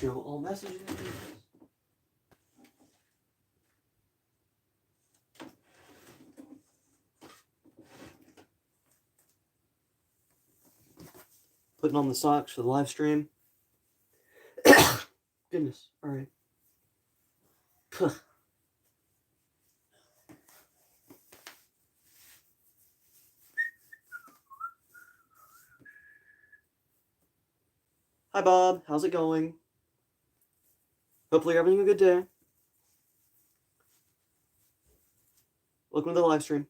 Show all messages. Putting on the socks for the live stream. Goodness. All right. Hi, Bob. How's it going? Hopefully you're having a good day. Welcome to the live stream.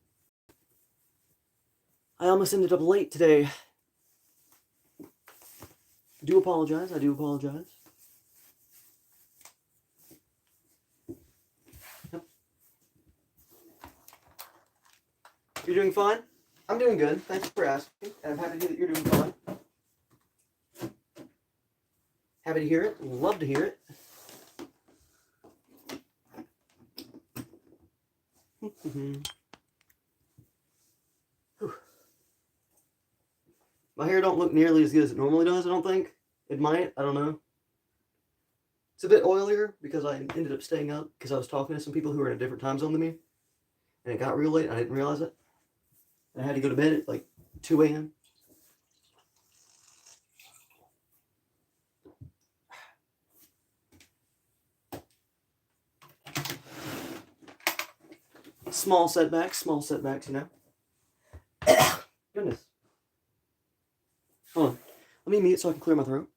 I almost ended up late today. I do apologize. Yep. You're doing fine? I'm doing good. Thanks for asking. And I'm happy to hear that you're doing fine. Happy to hear it. Love to hear it. My hair don't look nearly as good as it normally does, I don't think. It might. I don't know. It's a bit oilier because I ended up staying up because I was talking to some people who were in a different time zone than me. And it got real late. I didn't realize it. And I had to go to bed at like 2 a.m. Small setbacks, you know. Goodness. Hold on. Let me mute so I can clear my throat.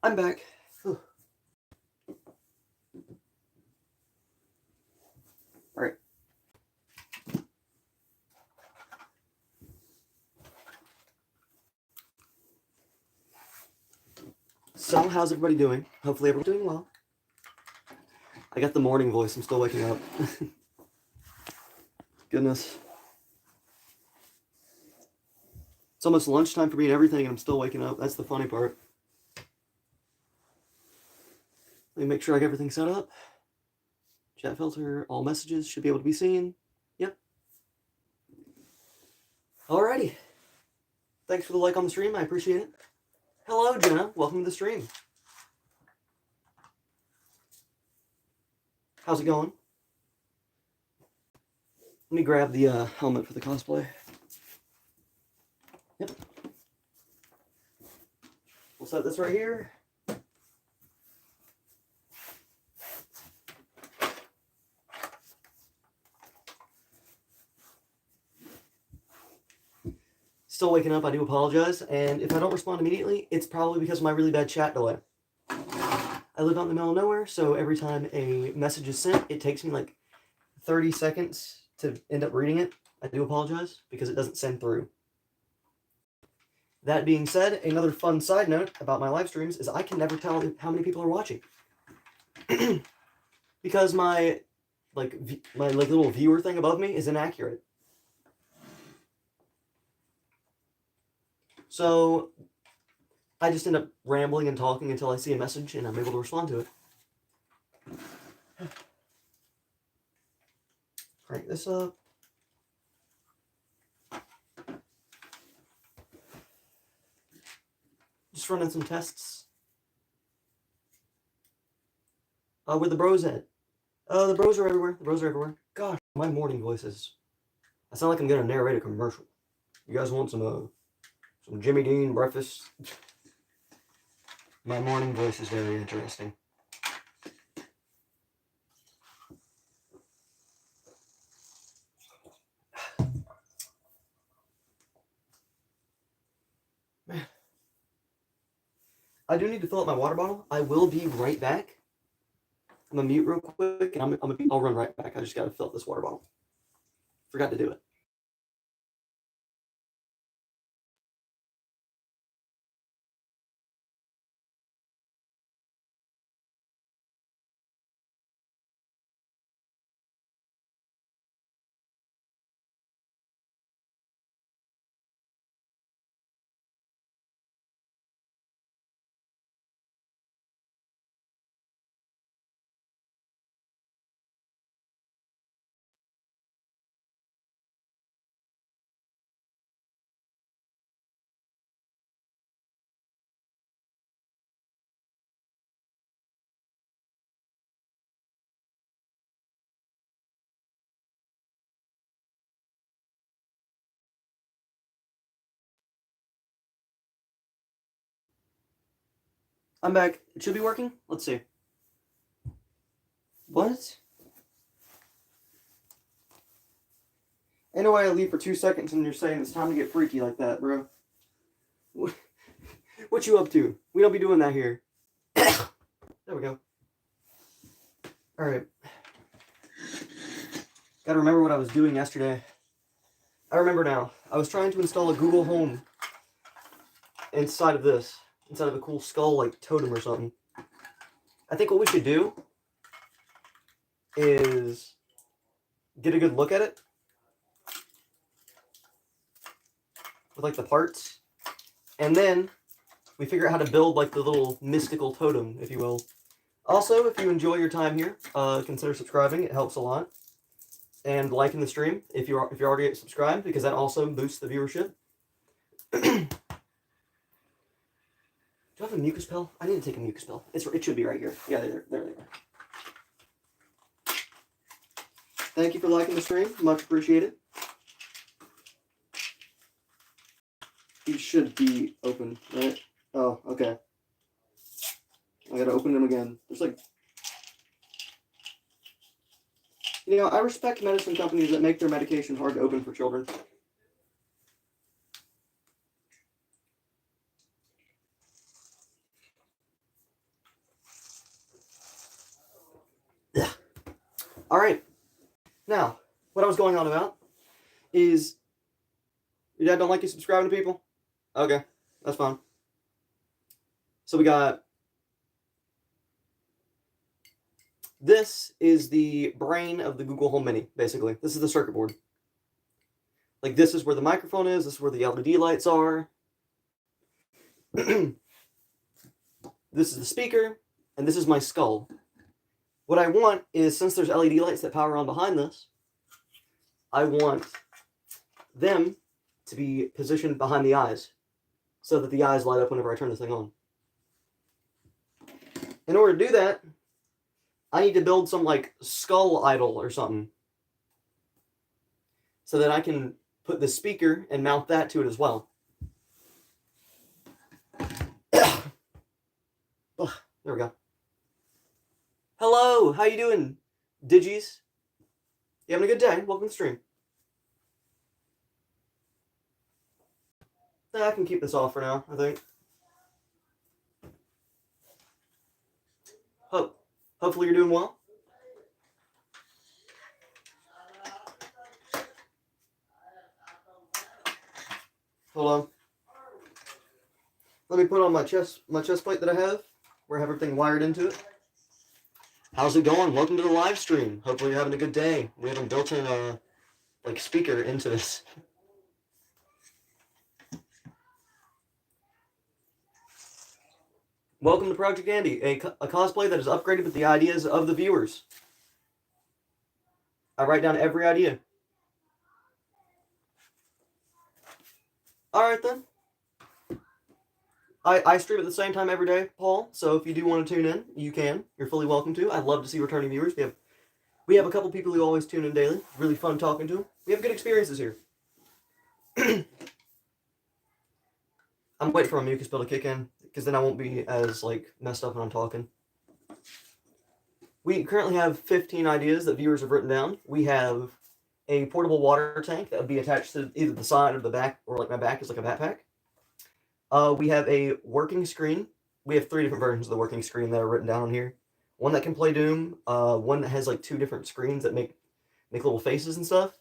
I'm back. Whew. All right. So, how's everybody doing? Hopefully everyone's doing well. I got the morning voice. I'm still waking up. Goodness. It's almost lunchtime for me and everything, and I'm still waking up. That's the funny part. Let me make sure I get everything set up. Chat filter, all messages should be able to be seen. Yep. Alrighty. Thanks for the like on the stream. I appreciate it. Hello, Jenna. Welcome to the stream. How's it going? Let me grab the helmet for the cosplay. Yep. We'll set this right here. Still waking up, I do apologize. And if I don't respond immediately, it's probably because of my really bad chat delay. I live out in the middle of nowhere, so every time a message is sent, it takes me like 30 seconds to end up reading it. I do apologize because it doesn't send through. That being said, another fun side note about my live streams is I can never tell how many people are watching. Because my little viewer thing above me is inaccurate. So I just end up rambling and talking until I see a message and I'm able to respond to it. Crank this up. Just running some tests. Where the bros at? The bros are everywhere. Gosh, my morning voice is... I sound like I'm going to narrate a commercial. You guys want some Jimmy Dean breakfast? My morning voice is very interesting. Man. I do need to fill up my water bottle. I will be right back. I'm gonna mute real quick, and I'll run right back. I just gotta fill up this water bottle. Forgot to do it. I'm back. It should be working. Let's see. What? Ain't no way I leave for 2 seconds and you're saying it's time to get freaky like that, bro. What you up to? We don't be doing that here. There we go. Alright. Gotta remember what I was doing yesterday. I remember now. I was trying to install a Google Home inside of this. Inside of a cool skull, like totem or something. I think what we should do is get a good look at it. With like the parts. And then we figure out how to build like the little mystical totem, if you will. Also, if you enjoy your time here, consider subscribing. It helps a lot. And liking the stream if you're already subscribed, because that also boosts the viewership. Do I have a mucus pill? I need to take a mucus pill. It should be right here. Yeah, there they are. Thank you for liking the stream. Much appreciated. These should be open, right? Oh, okay. I gotta open them again. There's like... You know, I respect medicine companies that make their medication hard to open for children. Yeah. All right. Now, what I was going on about is... Your dad don't like you subscribing to people? Okay, that's fine. So we got... This is the brain of the Google Home Mini, basically. This is the circuit board. Like, this is where the microphone is. This is where the LED lights are. This is the speaker. And this is my skull. What I want is, since there's LED lights that power on behind this, I want them to be positioned behind the eyes, so that the eyes light up whenever I turn this thing on. In order to do that, I need to build some, like, skull idol or something, so that I can put the speaker and mount that to it as well. Ugh, there we go. Hello, how you doing, Digis? You having a good day? Welcome to the stream. I can keep this off for now, I think. Hopefully you're doing well. Hold on. Let me put on my chest plate that I have, where I have everything wired into it. How's it going? Welcome to the live stream. Hopefully you're having a good day. We have a built-in like speaker into this. Welcome to Project Andy, a cosplay that is upgraded with the ideas of the viewers. I write down every idea. Alright then. I stream at the same time every day, Paul, so if you do want to tune in, you can. You're fully welcome to. I'd love to see returning viewers. We have a couple people who always tune in daily. Really fun talking to them. We have good experiences here. I'm waiting for my mucus pill to kick in, because then I won't be as, like, messed up when I'm talking. We currently have 15 ideas that viewers have written down. We have a portable water tank that would be attached to either the side or the back, or like my back is like a backpack. We have a working screen. We have 3 different versions of the working screen that are written down on here. One that can play Doom, one that has like 2 different screens that make little faces and stuff.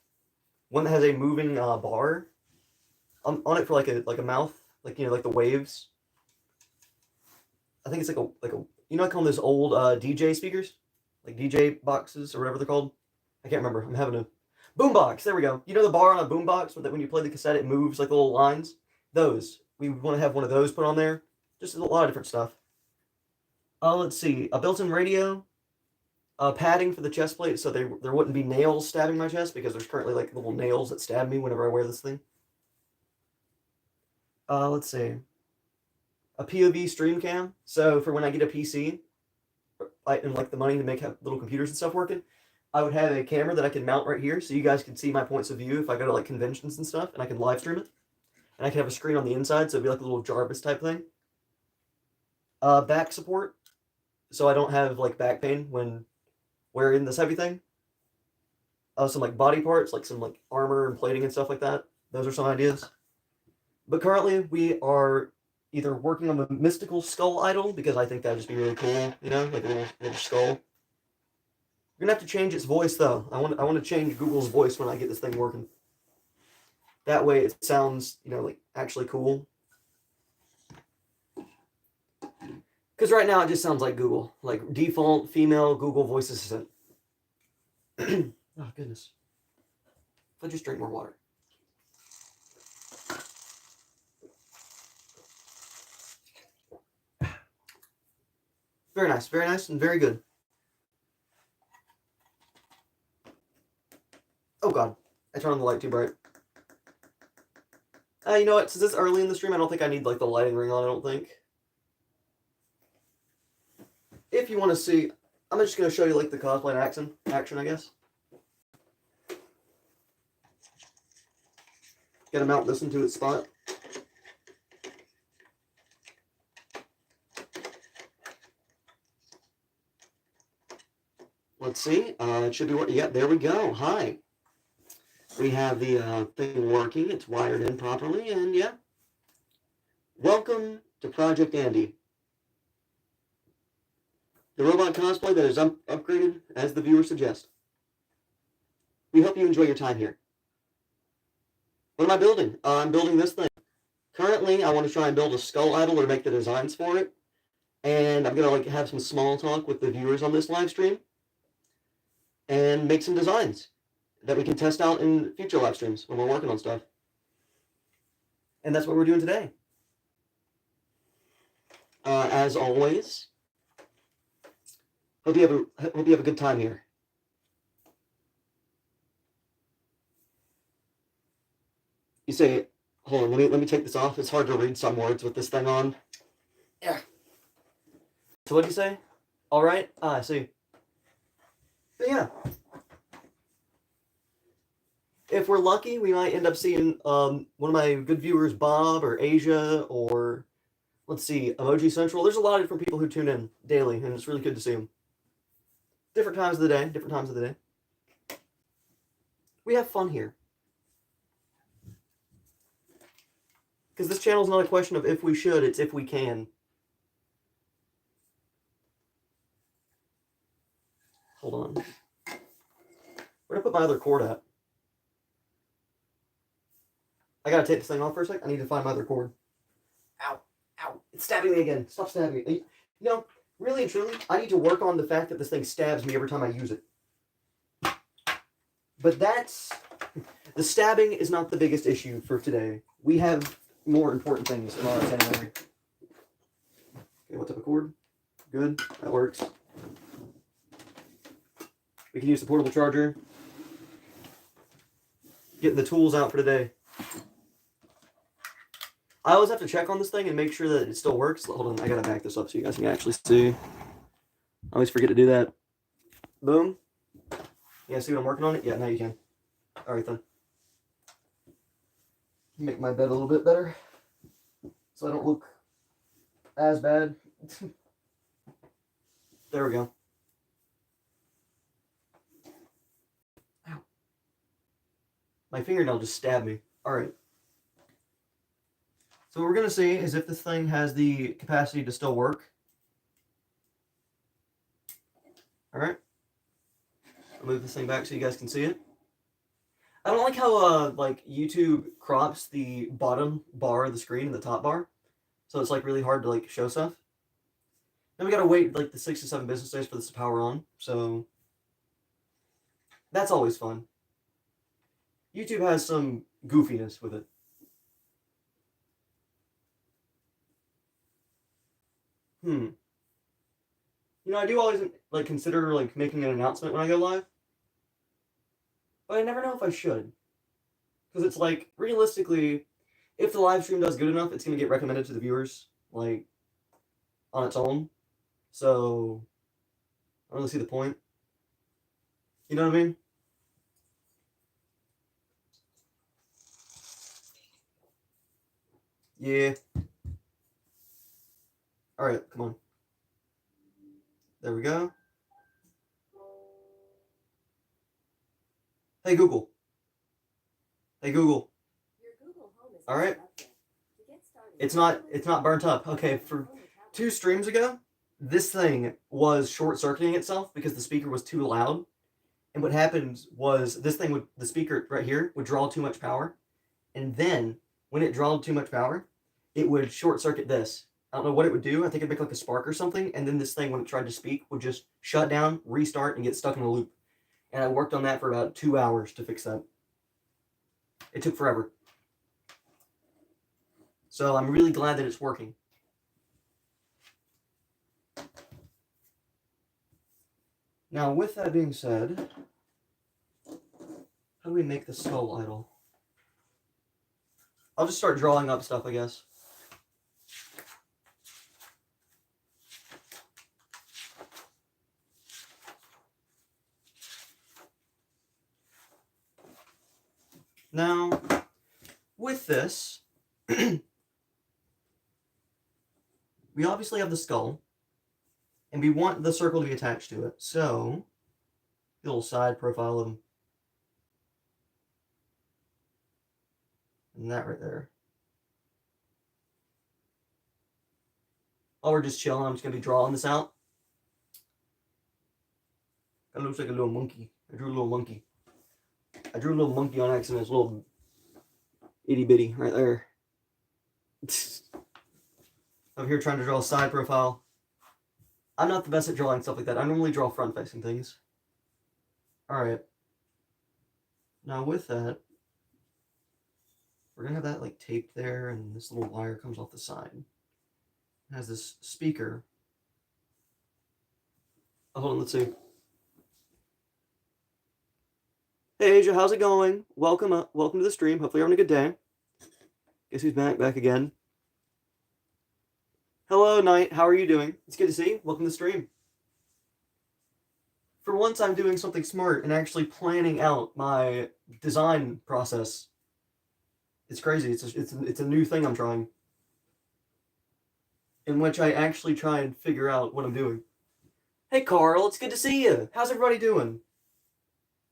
One that has a moving bar on it for like a mouth. Like, you know, like the waves. I think it's like a you know, I call them those old DJ speakers, like DJ boxes or whatever they're called. I can't remember. I'm having a boombox. There we go. You know the bar on a boombox that when you play the cassette it moves like the little lines. Those we want to have one of those put on there. Just a lot of different stuff. Let's see. A built-in radio, padding for the chest plate so there wouldn't be nails stabbing my chest, because there's currently like little nails that stab me whenever I wear this thing. Let's see. A POV stream cam. So for when I get a PC, and like the money to make little computers and stuff working, I would have a camera that I can mount right here so you guys can see my points of view if I go to like conventions and stuff, and I can live stream it. And I can have a screen on the inside, so it'd be like a little Jarvis type thing. Back support, so I don't have like back pain when wearing this heavy thing. Some like body parts, like some like armor and plating and stuff like that. Those are some ideas. But currently, we are either working on the mystical skull idol because I think that'd just be really cool, you know, like a little skull. We're gonna have to change its voice though. I want to change Google's voice when I get this thing working. That way, it sounds, you know, like actually cool. Because right now it just sounds like Google, like default female Google voice assistant. Oh goodness! If I just drink more water. Very nice, and very good. Oh god, I turned on the light too bright. You know what? Since it's early in the stream, I don't think I need like the lighting ring on. I don't think. If you want to see, I'm just gonna show you like the cosplay in action, I guess. Gotta mount this into its spot. Let's see. It should be working. Yeah, there we go. Hi. We have the thing working. It's wired in properly, and yeah. Welcome to Project Andy. The robot cosplay that is upgraded as the viewer suggests. We hope you enjoy your time here. What am I building? I'm building this thing. Currently, I want to try and build a skull idol or make the designs for it. And I'm going to like have some small talk with the viewers on this live stream. And make some designs that we can test out in future live streams when we're working on stuff. And that's what we're doing today. As always, hope you have a good time here. You say, hold on, let me take this off. It's hard to read some words with this thing on. Yeah. So what do you say? All right. I see. But yeah. If we're lucky, we might end up seeing one of my good viewers, Bob or Asia, or let's see, Emoji Central. There's a lot of different people who tune in daily, and it's really good to see them. Different times of the day. We have fun here. Because this channel is not a question of if we should, it's if we can. Hold on. Where'd I put my other cord at? I gotta take this thing off for a sec. I need to find my other cord. Ow. Ow. It's stabbing me again. Stop stabbing me. You know, really and truly, I need to work on the fact that this thing stabs me every time I use it. But that's... The stabbing is not the biggest issue for today. We have more important things in our itinerary. Okay, what type of cord? Good. That works. We can use the portable charger. Getting the tools out for today. I always have to check on this thing and make sure that it still works. Hold on, I gotta back this up so you guys can actually see. I always forget to do that. Boom. Yeah, see what I'm working on it? Yeah, now you can. Alright then. Make my bed a little bit better so I don't look as bad. There we go. Ow. My fingernail just stabbed me. Alright. So what we're going to see is if this thing has the capacity to still work. Alright. I'll move this thing back so you guys can see it. I don't like how like YouTube crops the bottom bar of the screen and the top bar. So it's like really hard to like show stuff. Then we gotta wait like the 6 to 7 business days for this to power on. So that's always fun. YouTube has some goofiness with it. You know, I do always like consider like making an announcement when I go live. But I never know if I should. Because it's like, realistically, if the live stream does good enough, it's going to get recommended to the viewers, like, on its own. So, I don't really see the point. You know what I mean? Yeah. Alright, come on. There we go. Hey Google. Hey Google. Alright. It's not burnt up. Okay, for 2 streams ago, this thing was short-circuiting itself because the speaker was too loud. And what happened was the speaker right here would draw too much power. And then when it drawed too much power, it would short circuit this. I don't know what it would do. I think it'd make like a spark or something. And then this thing, when it tried to speak, would just shut down, restart, and get stuck in a loop. And I worked on that for about 2 hours to fix that. It took forever. So I'm really glad that it's working. Now, with that being said, how do we make the skull idle? I'll just start drawing up stuff, I guess. Now, with this, we obviously have the skull, and we want the circle to be attached to it. So, a little side profile of him. And that right there. While we're just chilling, I'm just going to be drawing this out. It looks like a little monkey. I drew a little monkey. I drew a little monkey on accident. It's a little itty bitty right there. I'm here trying to draw a side profile. I'm not the best at drawing stuff like that. I normally draw front-facing things. Alright. Now with that, we're going to have that like taped there, and this little wire comes off the side. It has this speaker. Oh, hold on, let's see. Hey Asia, how's it going? Welcome to the stream. Hopefully you're having a good day. Guess who's back again? Hello, Knight. How are you doing? It's good to see you. Welcome to the stream. For once, I'm doing something smart and actually planning out my design process. It's crazy. It's a new thing I'm trying, in which I actually try and figure out what I'm doing. Hey, Carl. It's good to see you. How's everybody doing?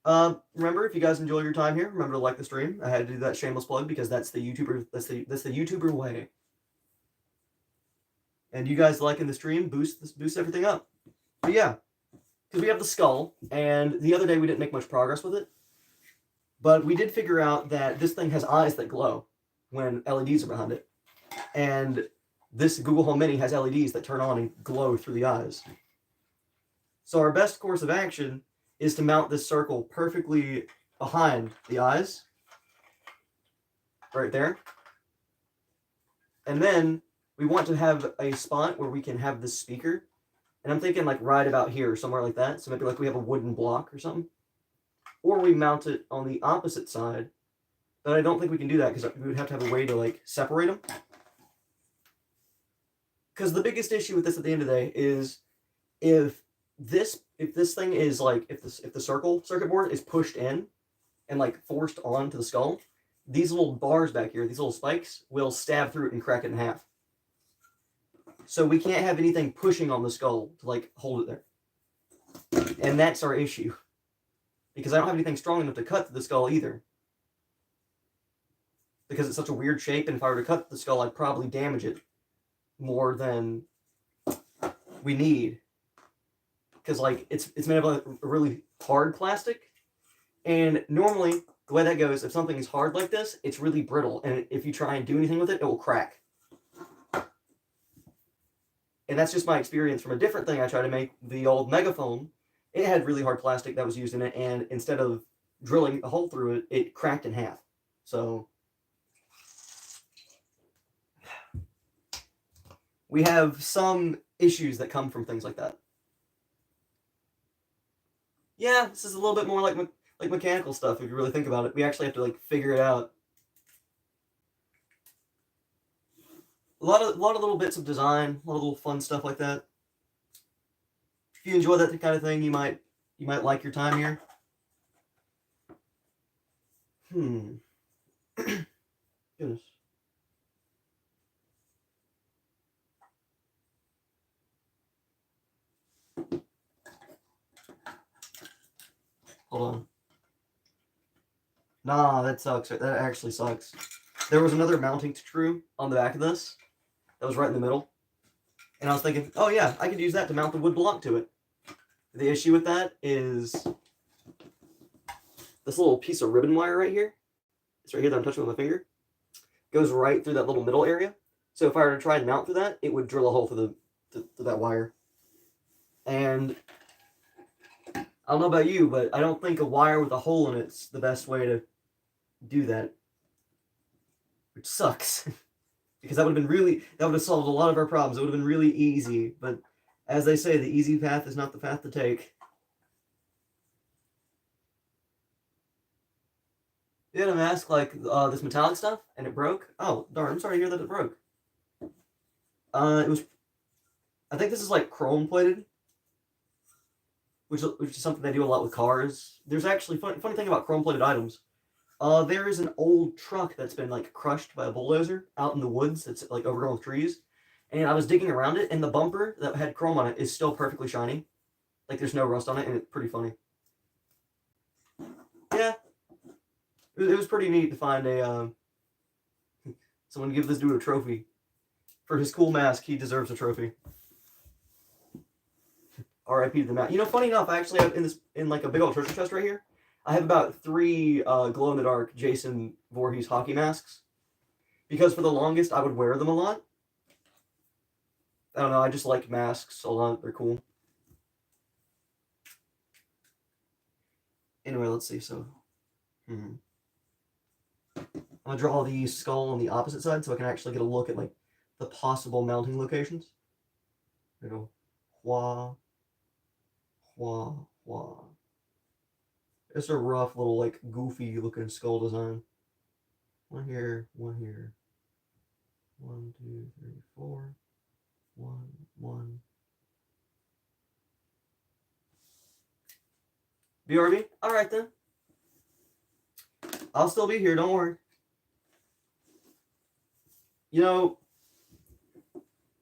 Remember, if you guys enjoy your time here, remember to like the stream. I had to do that shameless plug because that's the YouTuber way. And you guys liking the stream boosts everything up. But yeah, because we have the skull, and the other day we didn't make much progress with it. But we did figure out that this thing has eyes that glow when LEDs are behind it. And this Google Home Mini has LEDs that turn on and glow through the eyes. So our best course of action is to mount this circle perfectly behind the eyes. Right there. And then we want to have a spot where we can have this speaker. And I'm thinking like right about here, somewhere like that. So maybe like we have a wooden block or something. Or we mount it on the opposite side. But I don't think we can do that because we would have to have a way to like separate them. Because the biggest issue with this at the end of the day is if this thing is like, if the circuit board is pushed in and like forced onto the skull, these little bars back here, these little spikes, will stab through it and crack it in half. So we can't have anything pushing on the skull to like hold it there. And that's our issue. Because I don't have anything strong enough to cut the skull either. Because it's such a weird shape, and if I were to cut the skull, I'd probably damage it more than we need. Because like it's made of a really hard plastic. And normally, the way that goes, if something is hard like this, it's really brittle. And if you try and do anything with it, it will crack. And that's just my experience from a different thing I tried to make, the old megaphone. It had really hard plastic that was used in it, and instead of drilling a hole through it, it cracked in half. So we have some issues that come from things like that. Yeah, this is a little bit more like mechanical stuff if you really think about it. We actually have to like figure it out. A lot of little bits of design, a lot of little fun stuff like that. If you enjoy that kind of thing, you might like your time here. Goodness. Hold on. Nah, that sucks. That actually sucks. There was another mounting screw on the back of this that was right in the middle. And I was thinking, oh yeah, I could use that to mount the wood block to it. The issue with that is this little piece of ribbon wire right here. It's right here that I'm touching with my finger. Goes right through that little middle area. So if I were to try and mount through that, it would drill a hole through that wire. And I don't know about you, but I don't think a wire with a hole in it's the best way to do that. Which sucks. Because that would have solved a lot of our problems. It would have been really easy. But as they say, the easy path is not the path to take. You had a mask like this metallic stuff, and it broke? Oh, darn, I'm sorry to hear that it broke. It was, I think this is like chrome plated, which is something they do a lot with cars. There's actually, funny thing about chrome plated items, there is an old truck that's been like crushed by a bulldozer out in the woods that's like overgrown with trees. And I was digging around it, and the bumper that had chrome on it is still perfectly shiny. Like there's no rust on it, and it's pretty funny. Yeah, it was pretty neat to find a someone give this dude a trophy for his cool mask. He deserves a trophy. R.I.P. to the mask. You know, funny enough, I actually have in like a big old treasure chest right here. I have about 3 glow in the dark Jason Voorhees hockey masks because for the longest I would wear them a lot. I don't know. I just like masks a lot. They're cool. Anyway, let's see. So, I'm gonna draw the skull on the opposite side so I can actually get a look at like the possible mounting locations. There we go. Hua, hua, hua. It's a rough little like goofy looking skull design. One here, one here. 1, 2, 3, 4. 1, 1. BRB? Alright then. I'll still be here, don't worry. You know,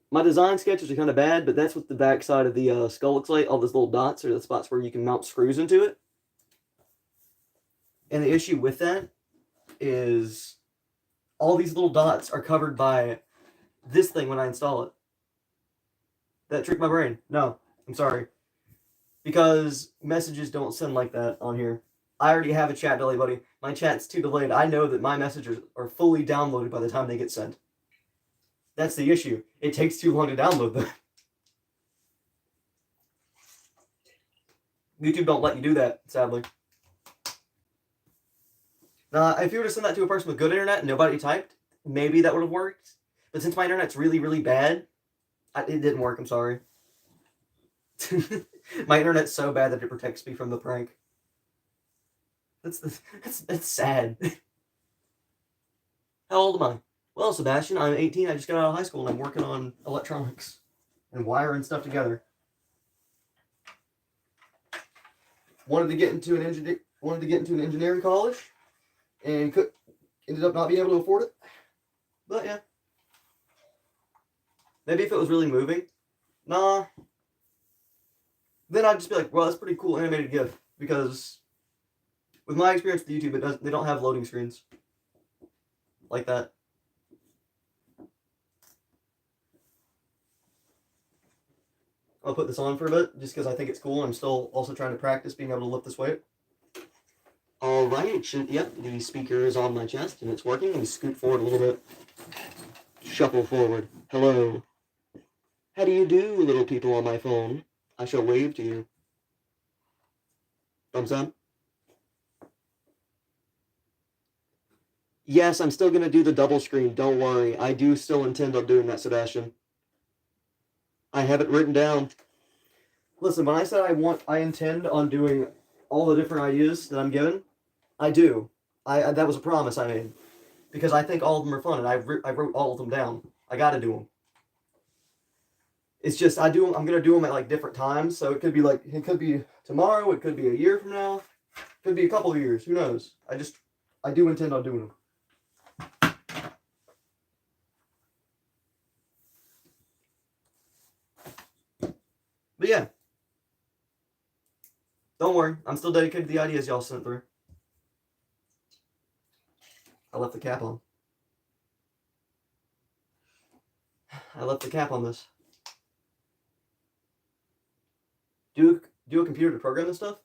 my design sketches are kind of bad, but that's what the back side of the skull looks like. All those little dots are the spots where you can mount screws into it. And the issue with that is all these little dots are covered by this thing when I install it. That tricked my brain. No, I'm sorry. Because messages don't send like that on here. I already have a chat delay, buddy. My chat's too delayed. I know that my messages are fully downloaded by the time they get sent. That's the issue. It takes too long to download them. YouTube don't let you do that, sadly. Now, if you were to send that to a person with good internet and nobody typed, maybe that would have worked. But since my internet's really, really bad, it didn't work, I'm sorry. My internet's so bad that it protects me from the prank. That's sad. How old am I? Well, Sebastian, I'm 18. I just got out of high school and I'm working on electronics and wiring stuff together. Wanted to get into an engineering college and ended up not being able to afford it. But yeah. Maybe if it was really moving. Nah. Then I'd just be like, well, that's pretty cool animated GIF. Because with my experience with YouTube, they don't have loading screens like that. I'll put this on for a bit, just because I think it's cool. I'm still also trying to practice being able to lift this weight. Alright, yep, the speaker is on my chest, and it's working. Let me scoot forward a little bit. Shuffle forward. Hello. How do you do, little people on my phone? I shall wave to you. Thumbs up. Yes, I'm still going to do the double screen. Don't worry. I do still intend on doing that, Sebastian. I have it written down. Listen, when I said I intend on doing all the different ideas that I'm given, I do. That was a promise I made. Because I think all of them are fun, and I wrote all of them down. I got to do them. It's just I'm going to do them at like different times, so it could be tomorrow, it could be a year from now, it could be a couple of years, who knows. I do intend on doing them. But yeah. Don't worry, I'm still dedicated to the ideas y'all sent through. I left the cap on. I left the cap on this. Do a computer to program this stuff?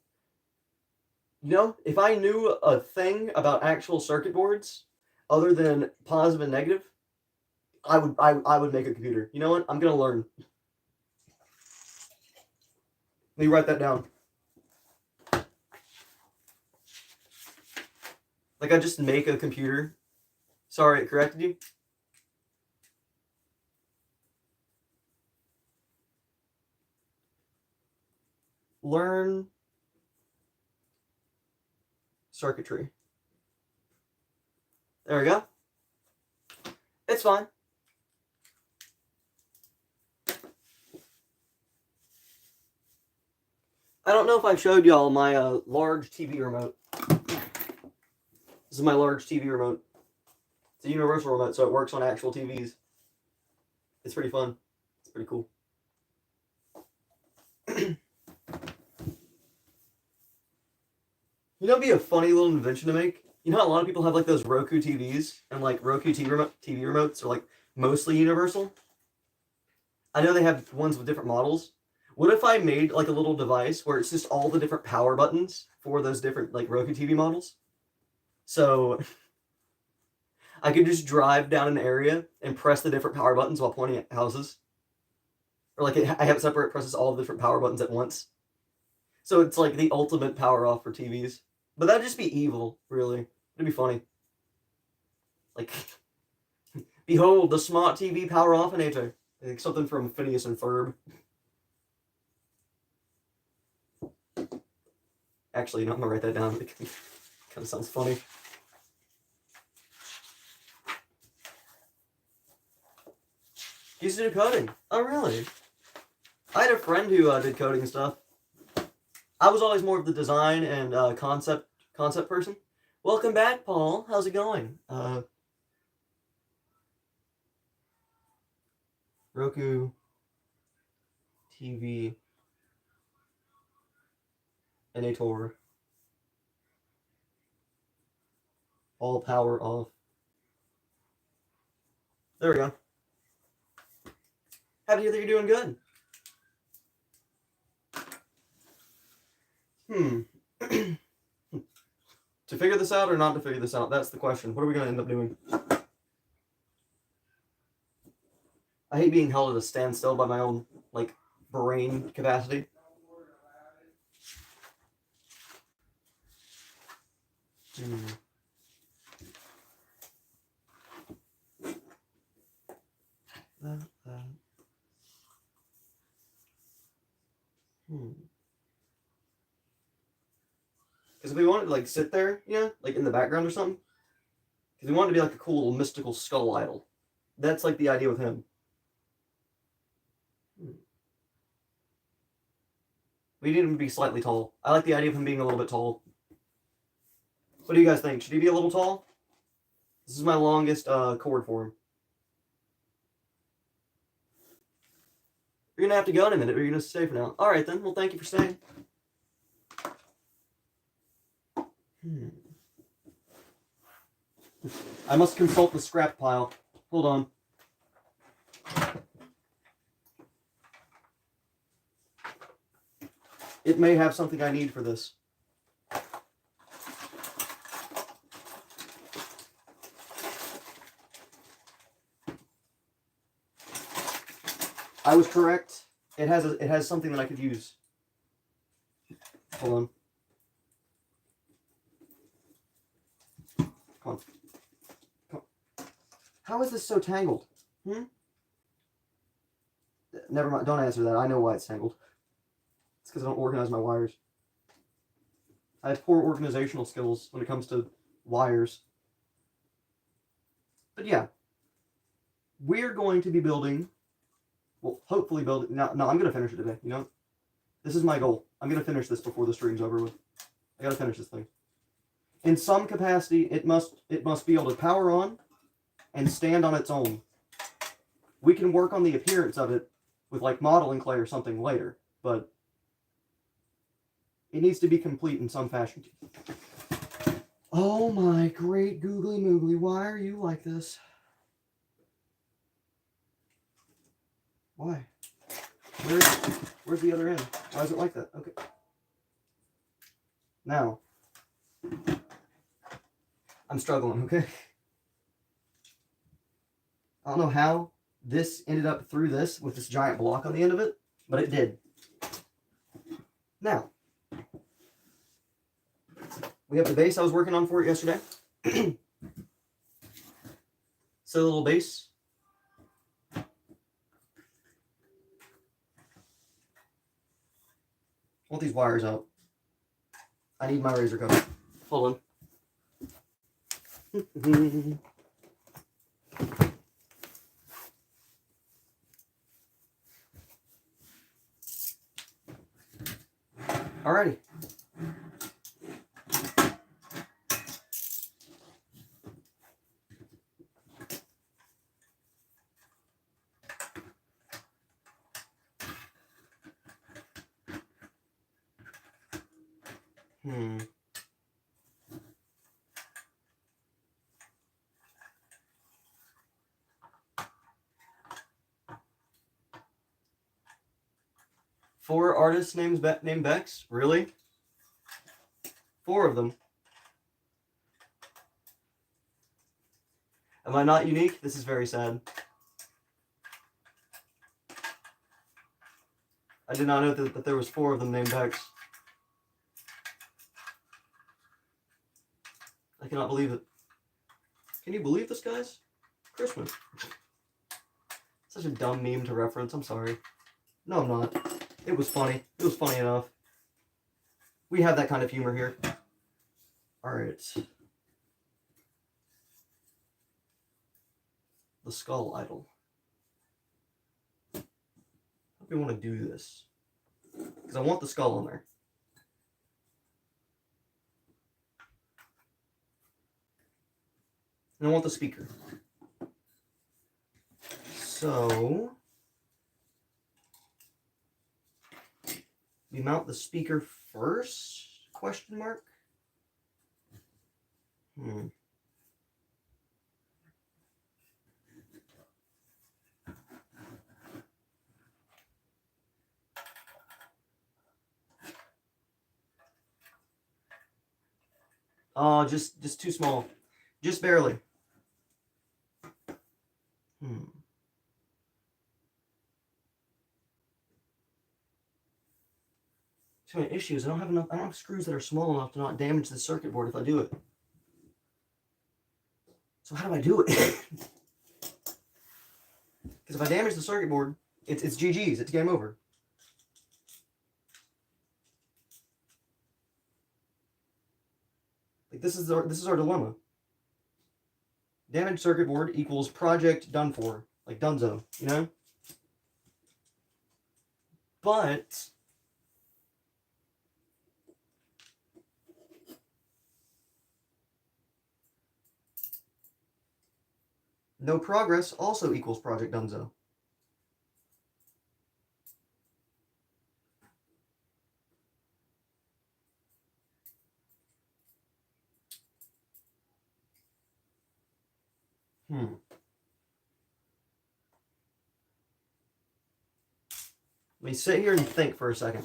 You know, if I knew a thing about actual circuit boards other than positive and negative, I would make a computer. You know what? I'm gonna learn. Let me write that down. Like I just make a computer. Sorry, it corrected you. Learn circuitry. There we go. It's fine. I don't know if I showed y'all my large TV remote. This is my large TV remote. It's a universal remote, so it works on actual TVs. It's pretty fun. It's pretty cool. You know, it'd be a funny little invention to make. You know how a lot of people have like those Roku TVs and like Roku TV remotes are like mostly universal. I know they have ones with different models. What if I made like a little device where it's just all the different power buttons for those different like Roku TV models? So I could just drive down an area and press the different power buttons while pointing at houses. Or like I have it separate, presses all the different power buttons at once. So it's like the ultimate power off for TVs. But that'd just be evil, really. It'd be funny. Like, behold, the smart TV power off in nature. Like something from Phineas and Ferb. Actually, no, I'm gonna write that down. It kind of sounds funny. You used to do coding. Oh, really? I had a friend who did coding and stuff. I was always more of the design and concept person. Welcome back, Paul. How's it going? Roku TV and a tour. All power off. There we go. Happy to hear that you're doing good. To figure this out or not to figure this out? That's the question. What are we going to end up doing? I hate being held at a standstill by my own, like, brain capacity. Because if we wanted to, like, sit there, you know, like, in the background or something. Because we want it to be, like, a cool little mystical skull idol. That's, like, the idea with him. We need him to be slightly tall. I like the idea of him being a little bit tall. What do you guys think? Should he be a little tall? This is my longest cord for him. You're going to have to go in a minute, or you're going to stay for now. Alright then, well thank you for staying. I must consult the scrap pile. Hold on. It may have something I need for this. I was correct. It has something that I could use. Hold on. Come on. Come on. How is this so tangled? Never mind. Don't answer that. I know why it's tangled. It's because I don't organize my wires. I have poor organizational skills when it comes to wires. But yeah. We're going to be building... Well, hopefully building... No, I'm going to finish it today, you know? This is my goal. I'm going to finish this before the stream's over with. I got to finish this thing. In some capacity, it must be able to power on and stand on its own. We can work on the appearance of it with, like, modeling clay or something later, but... It needs to be complete in some fashion. Oh my great googly moogly, why are you like this? Why? Where's the other end? Why is it like that? Okay. Now, I'm struggling, okay? I don't know how this ended up through this with this giant block on the end of it, but it did. Now, we have the base I was working on for it yesterday. So, a little base. I want these wires out. I need my razor cutter. Hold on. Alrighty. Four artists named Bex? Really? 4 of them. Am I not unique? This is very sad. I did not know that there was 4 of them named Bex. I cannot believe it. Can you believe this, guys? Christmas. Such a dumb meme to reference. I'm sorry. No, I'm not. It was funny. It was funny enough. We have that kind of humor here. Alright. The skull idol. How do we want to do this? Because I want the skull on there. And I want the speaker. So we mount the speaker first? Question mark? Just too small. Just barely. So many issues. I don't have screws that are small enough to not damage the circuit board if I do it. So how do I do it? Because if I damage the circuit board, it's GG's. It's game over. Like this is our dilemma. Damaged circuit board equals project done for, like Dunzo, you know. But no progress also equals project Dunzo. Let me sit here and think for a second.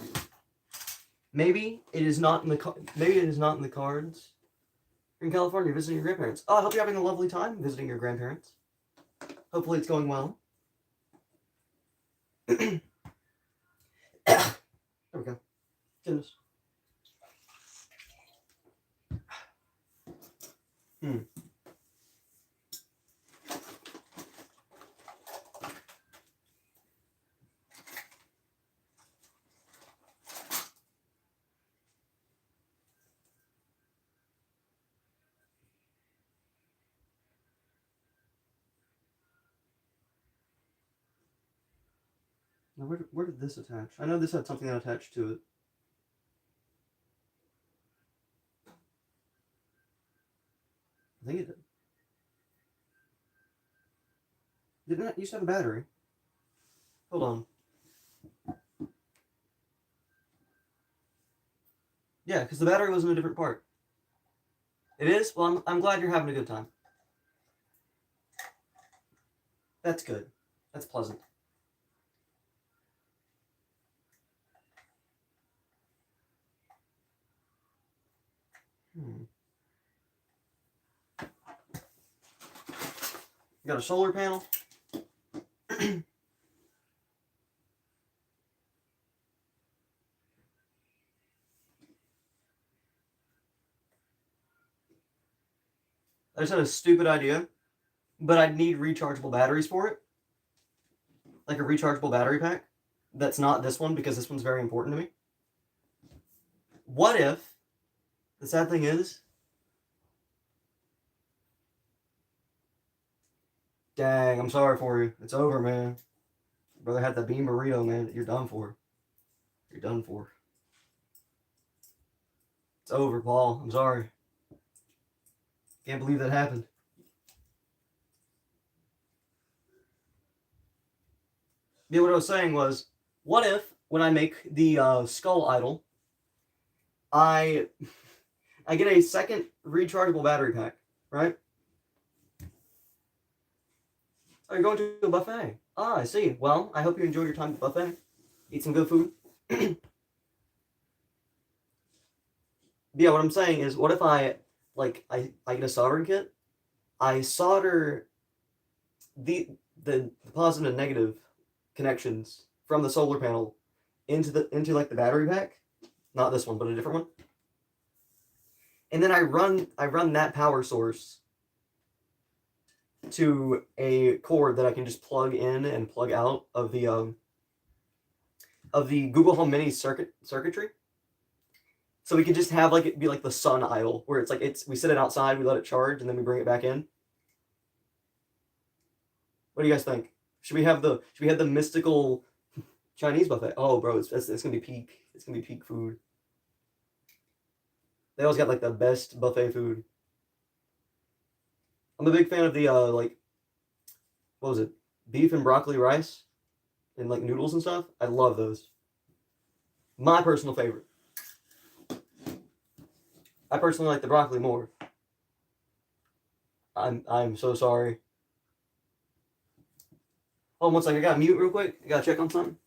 Maybe it is not in the cards. You're in California visiting your grandparents. Oh, I hope you're having a lovely time visiting your grandparents. Hopefully it's going well. There we go. Goodness. Now, where did this attach? I know this had something that attached to it. I think it did. Didn't it used to have a battery? Hold on. Yeah, because the battery was in a different part. It is? Well, I'm glad you're having a good time. That's good. That's pleasant. Hmm. You got a solar panel? I just had a stupid idea, but I'd need rechargeable batteries for it. Like a rechargeable battery pack. That's not this one because this one's very important to me. What if the sad thing is, dang, I'm sorry for you. It's over, man. Brother had that bean burrito, man. You're done for. You're done for. It's over, Paul. I'm sorry. Can't believe that happened. Yeah, what I was saying was, what if when I make the skull idol, I I get a second rechargeable battery pack, right? Oh, you're going to a buffet. Ah, I see. Well, I hope you enjoy your time at the buffet. Eat some good food. Yeah, what I'm saying is, what if I get a soldering kit? I solder the the positive and negative connections from the solar panel into like the battery pack, not this one, but a different one. And then I run that power source to a cord that I can just plug in and plug out of the Google Home Mini circuitry. So we could just have like it be like the sun idle, where it's like it's we set it outside, we let it charge, and then we bring it back in. What do you guys think? Should we have the mystical Chinese buffet? Oh, bro, it's gonna be peak. It's gonna be peak food. They always got like the best buffet food. I'm a big fan of the like what was it? Beef and broccoli rice and like noodles and stuff. I love those. My personal favorite. I personally like the broccoli more. I'm so sorry. Oh, one second. I gotta mute real quick. I gotta check on something.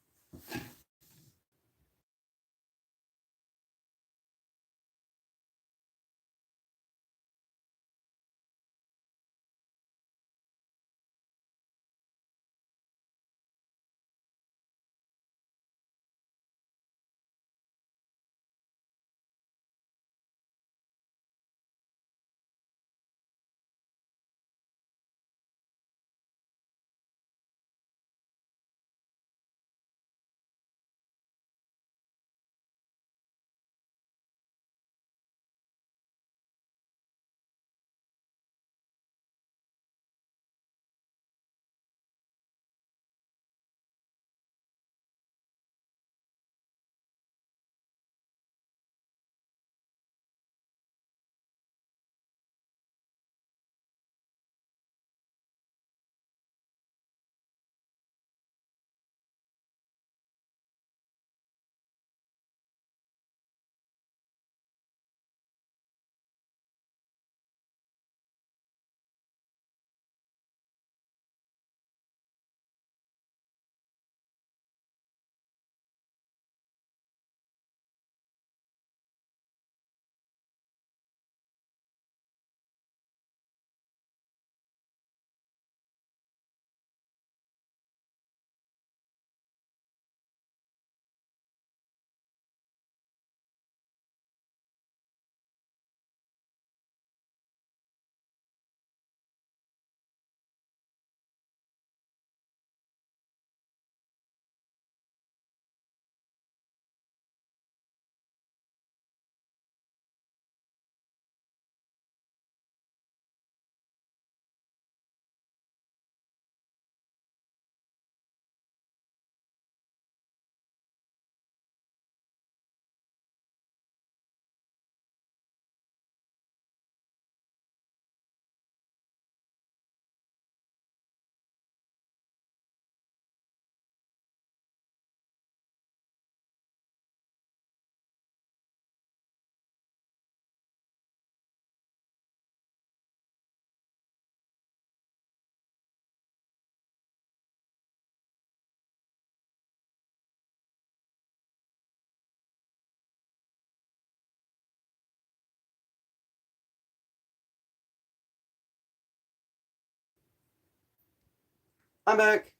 I'm back.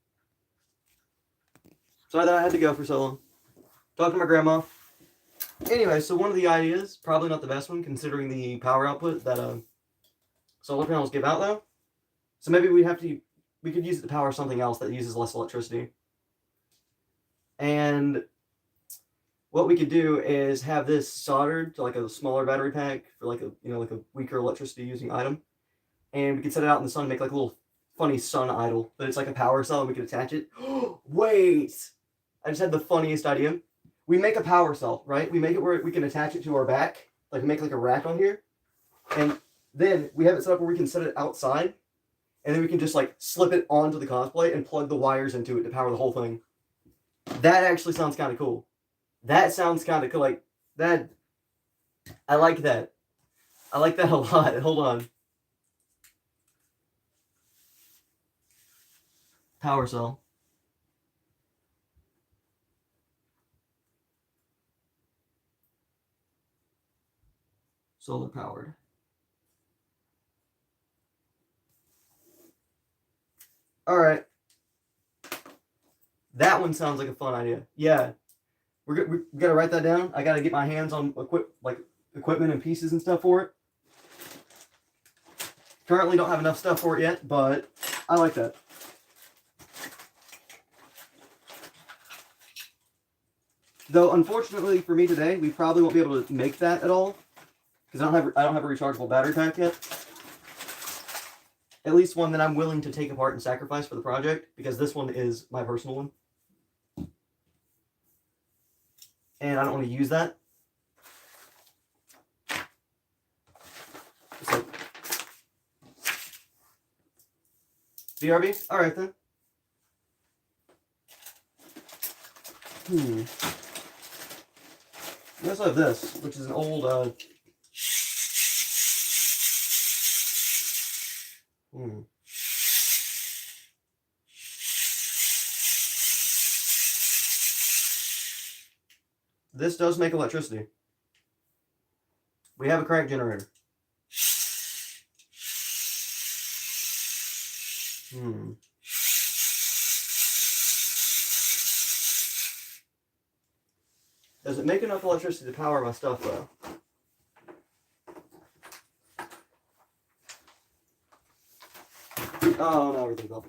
Sorry that I had to go for so long. Talking to my grandma. Anyway, so one of the ideas, probably not the best one considering the power output that solar panels give out though. So maybe we could use it to power something else that uses less electricity. And what we could do is have this soldered to like a smaller battery pack for like a like a weaker electricity using item, and we could set it out in the sun and make like a little funny sun idol, but it's like a power cell and we could attach it. Wait, I just had the funniest idea. We make a power cell, right? We make it where we can attach it to our back, like make like a rack on here, and then we have it set up where we can set it outside, and then we can just like slip it onto the cosplay and plug the wires into it to power the whole thing. That actually sounds kind of cool. That sounds kind of cool. Like that. I like that. I like that a lot. Hold on. Power cell. Solar powered. All right. That one sounds like a fun idea. Yeah. We got to write that down. I got to get my hands on equipment and pieces and stuff for it. Currently don't have enough stuff for it yet, but I like that. Though unfortunately for me today, we probably won't be able to make that at all because I don't have a rechargeable battery pack yet. At least one that I'm willing to take apart and sacrifice for the project, because this one is my personal one. And I don't want to use that. So, BRB? Alright then. We also have this, which is an old, This does make electricity. We have a crank generator. Does it make enough electricity to power my stuff, though? Oh, no, everything's up.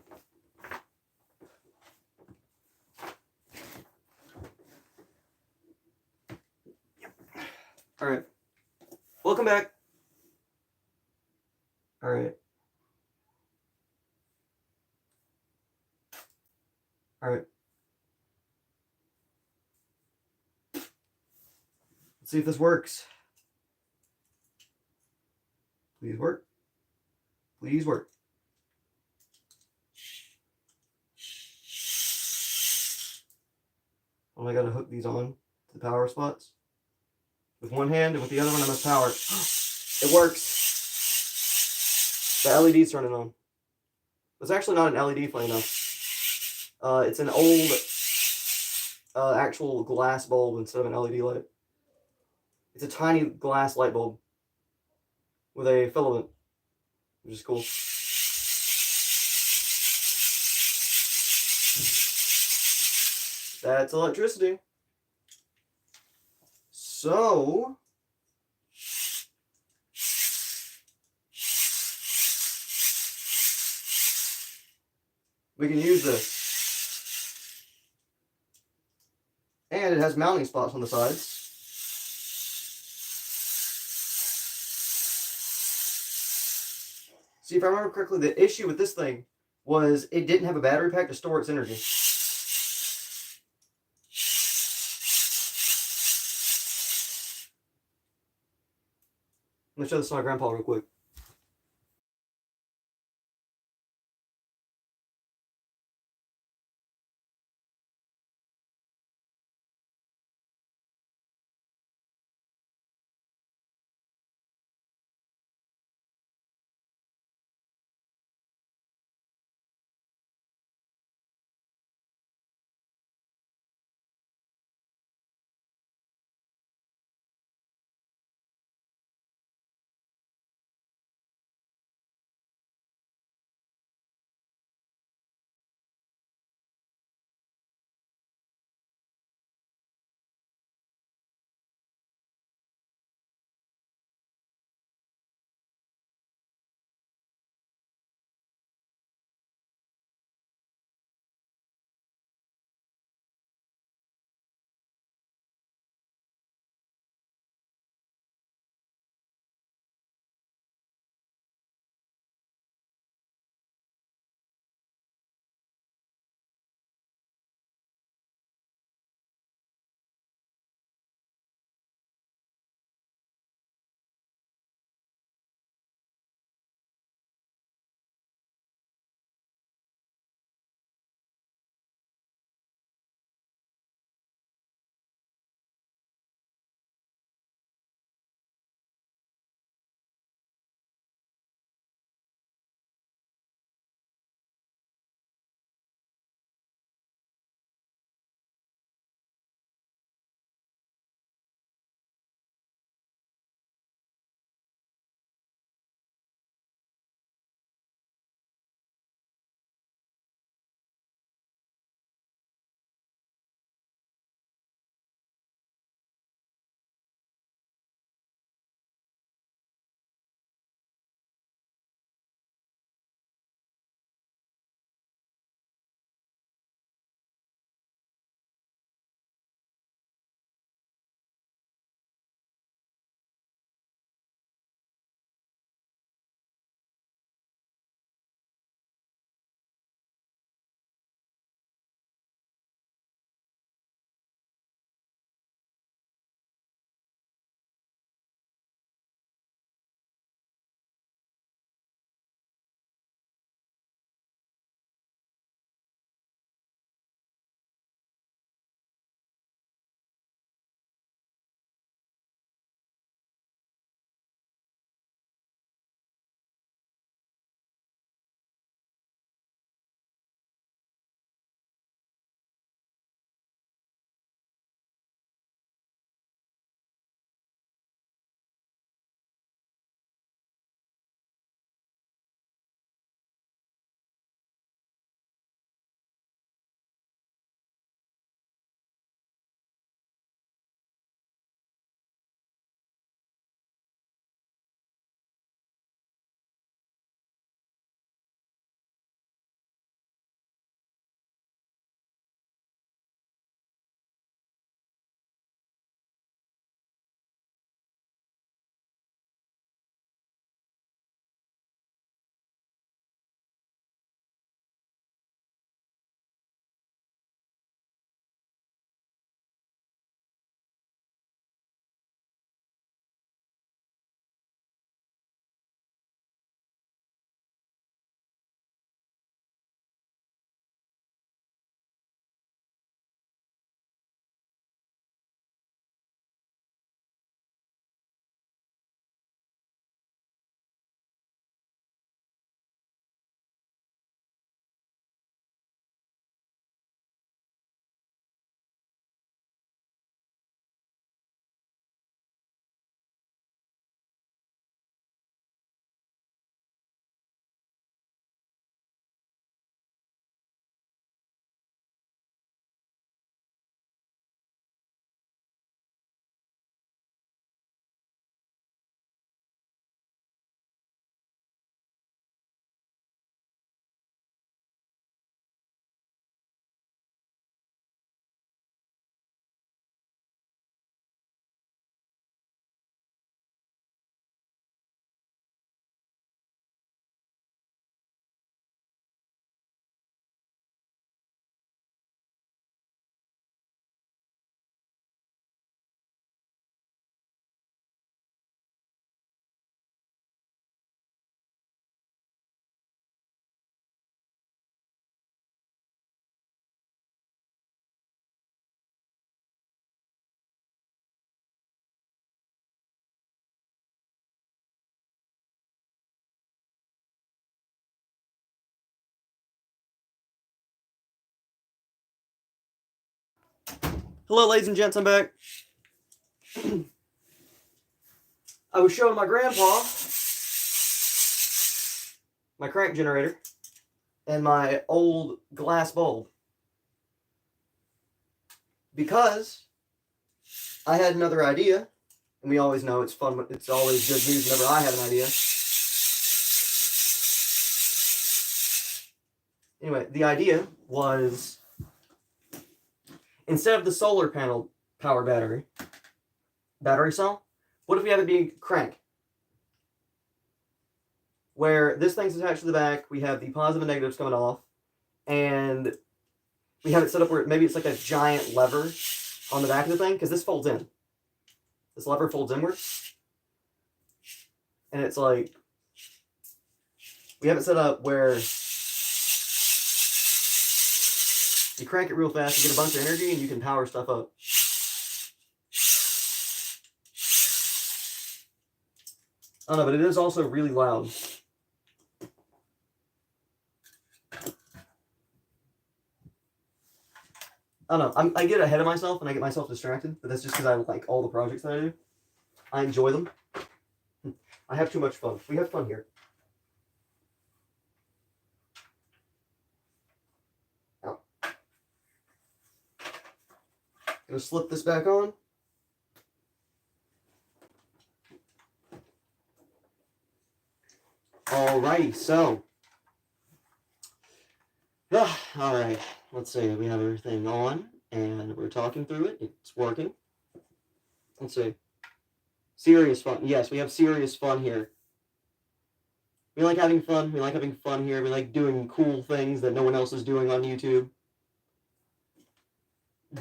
Alright. Welcome back. Alright. Alright. Let's see if this works. Please work. Please work. Oh, I gotta hook these on to the power spots. With one hand, and with the other one I must power it. It works. The LED's turning on. It's actually not an LED flame though. It's an old actual glass bulb instead of an LED light. It's a tiny glass light bulb with a filament, which is cool. That's electricity. So we can use this. And it has mounting spots on the sides. See, if I remember correctly, the issue with this thing was it didn't have a battery pack to store its energy. Let me show this to my grandpa real quick. Hello, ladies and gents, I'm back. I was showing my grandpa my crank generator and my old glass bulb because I had another idea, and we always know it's fun. It's always good news whenever I have an idea. Anyway, the idea was, instead of the solar panel power battery cell, what if we have it be a crank? Where this thing's attached to the back, we have the positive and negatives coming off, and we have it set up where maybe it's like a giant lever on the back of the thing, because this folds in. This lever folds inward. And it's like, we have it set up where you crank it real fast, you get a bunch of energy, and you can power stuff up. I don't know, but it is also really loud. I don't know, I get ahead of myself and I get myself distracted, but that's just because I like all the projects that I do. I enjoy them. I have too much fun. We have fun here. Now, gonna slip this back on. Alrighty, so. Alright, let's see. We have everything on, and we're talking through it. It's working. Let's see. Serious fun. Yes, we have serious fun here. We like having fun. We like having fun here. We like doing cool things that no one else is doing on YouTube.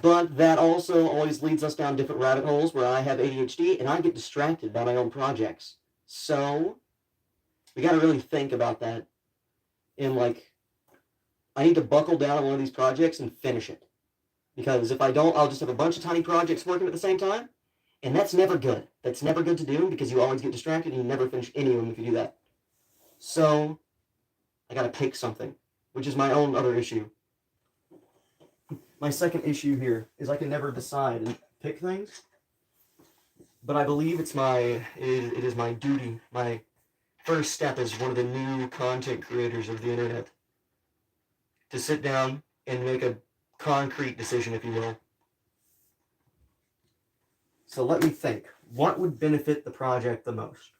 But that also always leads us down different rabbit holes where I have ADHD and I get distracted by my own projects. So, we gotta really think about that. And like, I need to buckle down on one of these projects and finish it. Because if I don't, I'll just have a bunch of tiny projects working at the same time. And that's never good. That's never good to do because you always get distracted and you never finish any of them if you do that. So, I gotta pick something, which is my own other issue. My second issue here is I can never decide and pick things. But I believe it is my duty, my first step as one of the new content creators of the internet, to sit down and make a concrete decision, if you will. So let me think. What would benefit the project the most?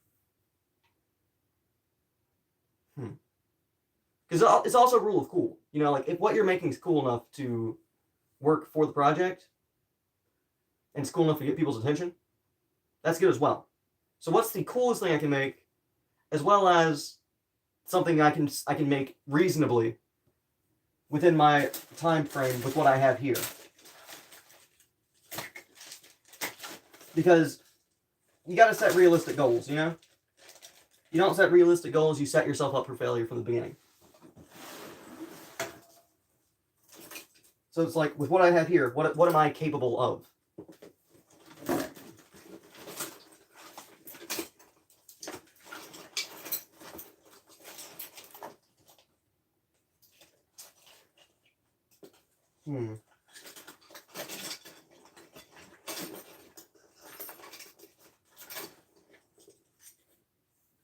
Because it's also a rule of cool. You know, like if what you're making is cool enough to work for the project, and it's cool enough to get people's attention, that's good as well. So what's the coolest thing I can make, as well as something I can make reasonably within my time frame with what I have here? Because you got to set realistic goals, you know? You don't set realistic goals, you set yourself up for failure from the beginning. So it's like, with what I have here, what am I capable of?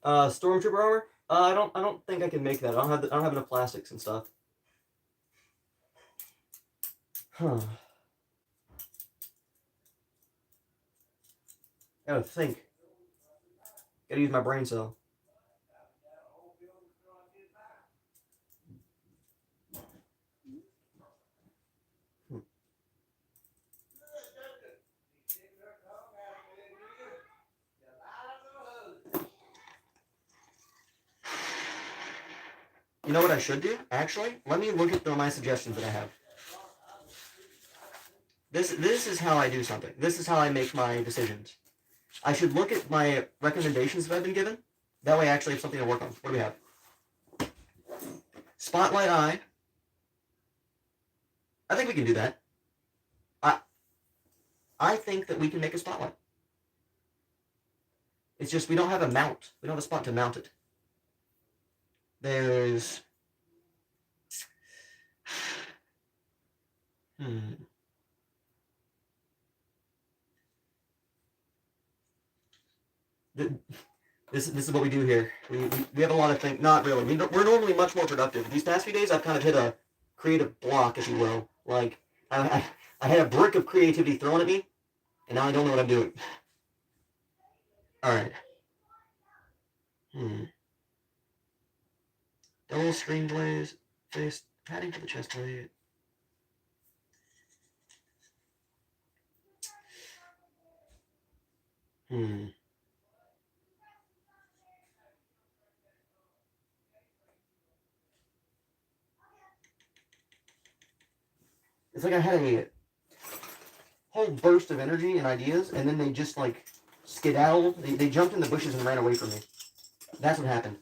Stormtrooper armor? I don't think I can make that. I don't have enough plastics and stuff. Gotta think. Gotta use my brain cell. You know what I should do? Actually, let me look at my suggestions that I have. This is how I do something. This is how I make my decisions. I should look at my recommendations that I've been given. That way I actually have something to work on. What do we have? Spotlight eye. I think we can do that. I think that we can make a spotlight. It's just we don't have a mount. We don't have a spot to mount it. There's... This is what we do here. We have a lot of things. Not really. We're normally much more productive. These past few days, I've kind of hit a creative block, if you will. Like, I had a brick of creativity thrown at me, and now I don't know what I'm doing. Alright. Double screenplays, face, padding for the chest plate. It's like I had a whole burst of energy and ideas, and then they just, like, skedaddled. They jumped in the bushes and ran away from me. That's what happened.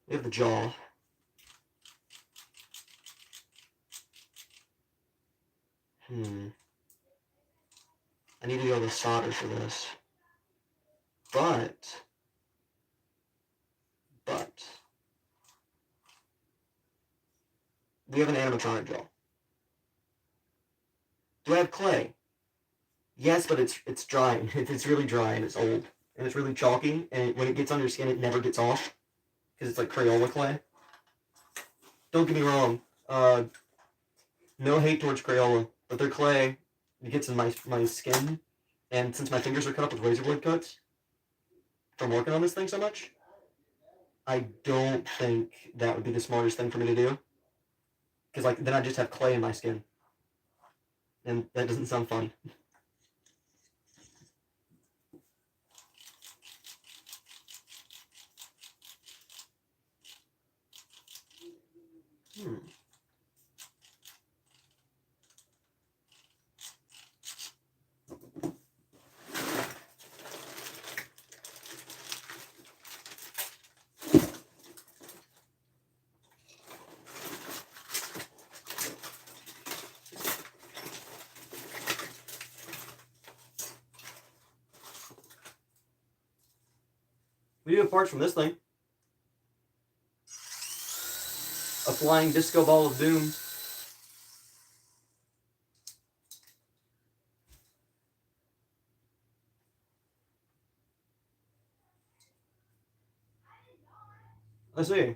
We have the jaw. I need to go with solder for this. But we have an animatronic jaw. Do I have clay? Yes, but it's dry. It's really dry and it's old. And it's really chalky, and when it gets on your skin, it never gets off. Because it's like Crayola clay. Don't get me wrong. No hate towards Crayola, but their clay, it gets in my skin. And since my fingers are cut up with razor blade cuts from working on this thing so much, I don't think that would be the smartest thing for me to do. Because like then I just have clay in my skin. And that doesn't sound fun. We do have parts from this thing. A flying disco ball of doom. I see.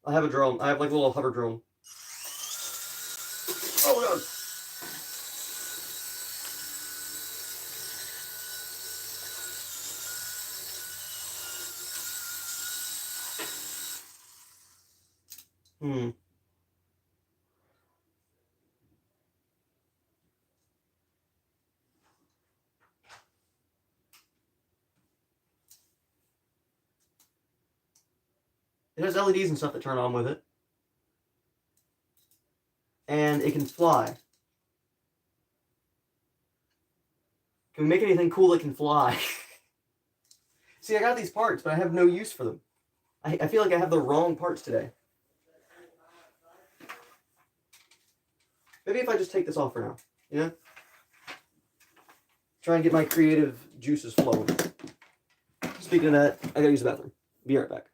I have a drone. I have like a little hover drone. Oh god. It has LEDs and stuff that turn on with it. And it can fly. Can we make anything cool that can fly? See, I got these parts, but I have no use for them. I feel like I have the wrong parts today. Maybe if I just take this off for now, you know? Try and get my creative juices flowing. Speaking of that, I gotta use the bathroom. Be right back.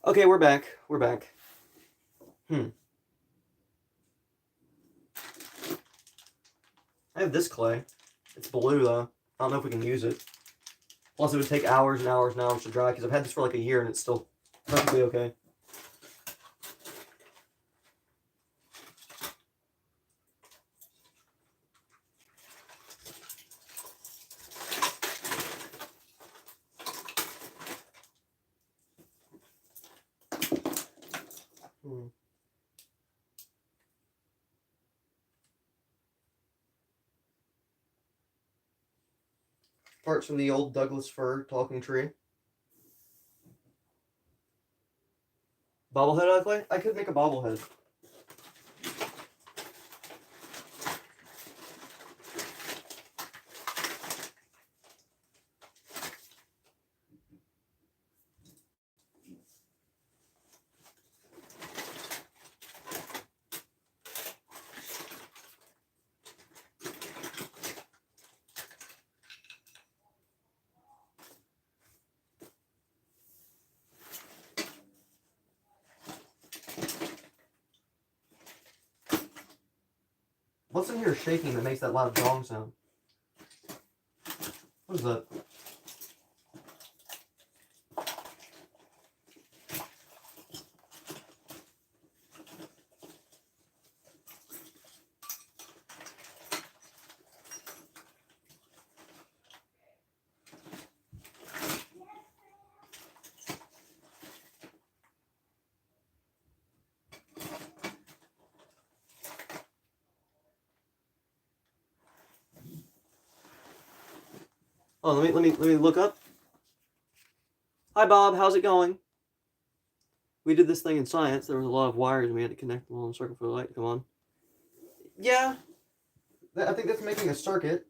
Okay, we're back. We're back. I have this clay. It's blue, though. I don't know if we can use it. Plus, it would take hours and hours and hours to dry, because I've had this for like a year, and it's still perfectly okay. Hmm. Parts from the old Douglas fir talking tree. Bobblehead I play? I could make a bobblehead. What's in here shaking that makes that loud gong sound? What is that? Oh, let me look up. Hi Bob, how's it going? We did this thing in science. There was a lot of wires and we had to connect them all in a circle for the light to come on. Yeah, I think that's making a circuit.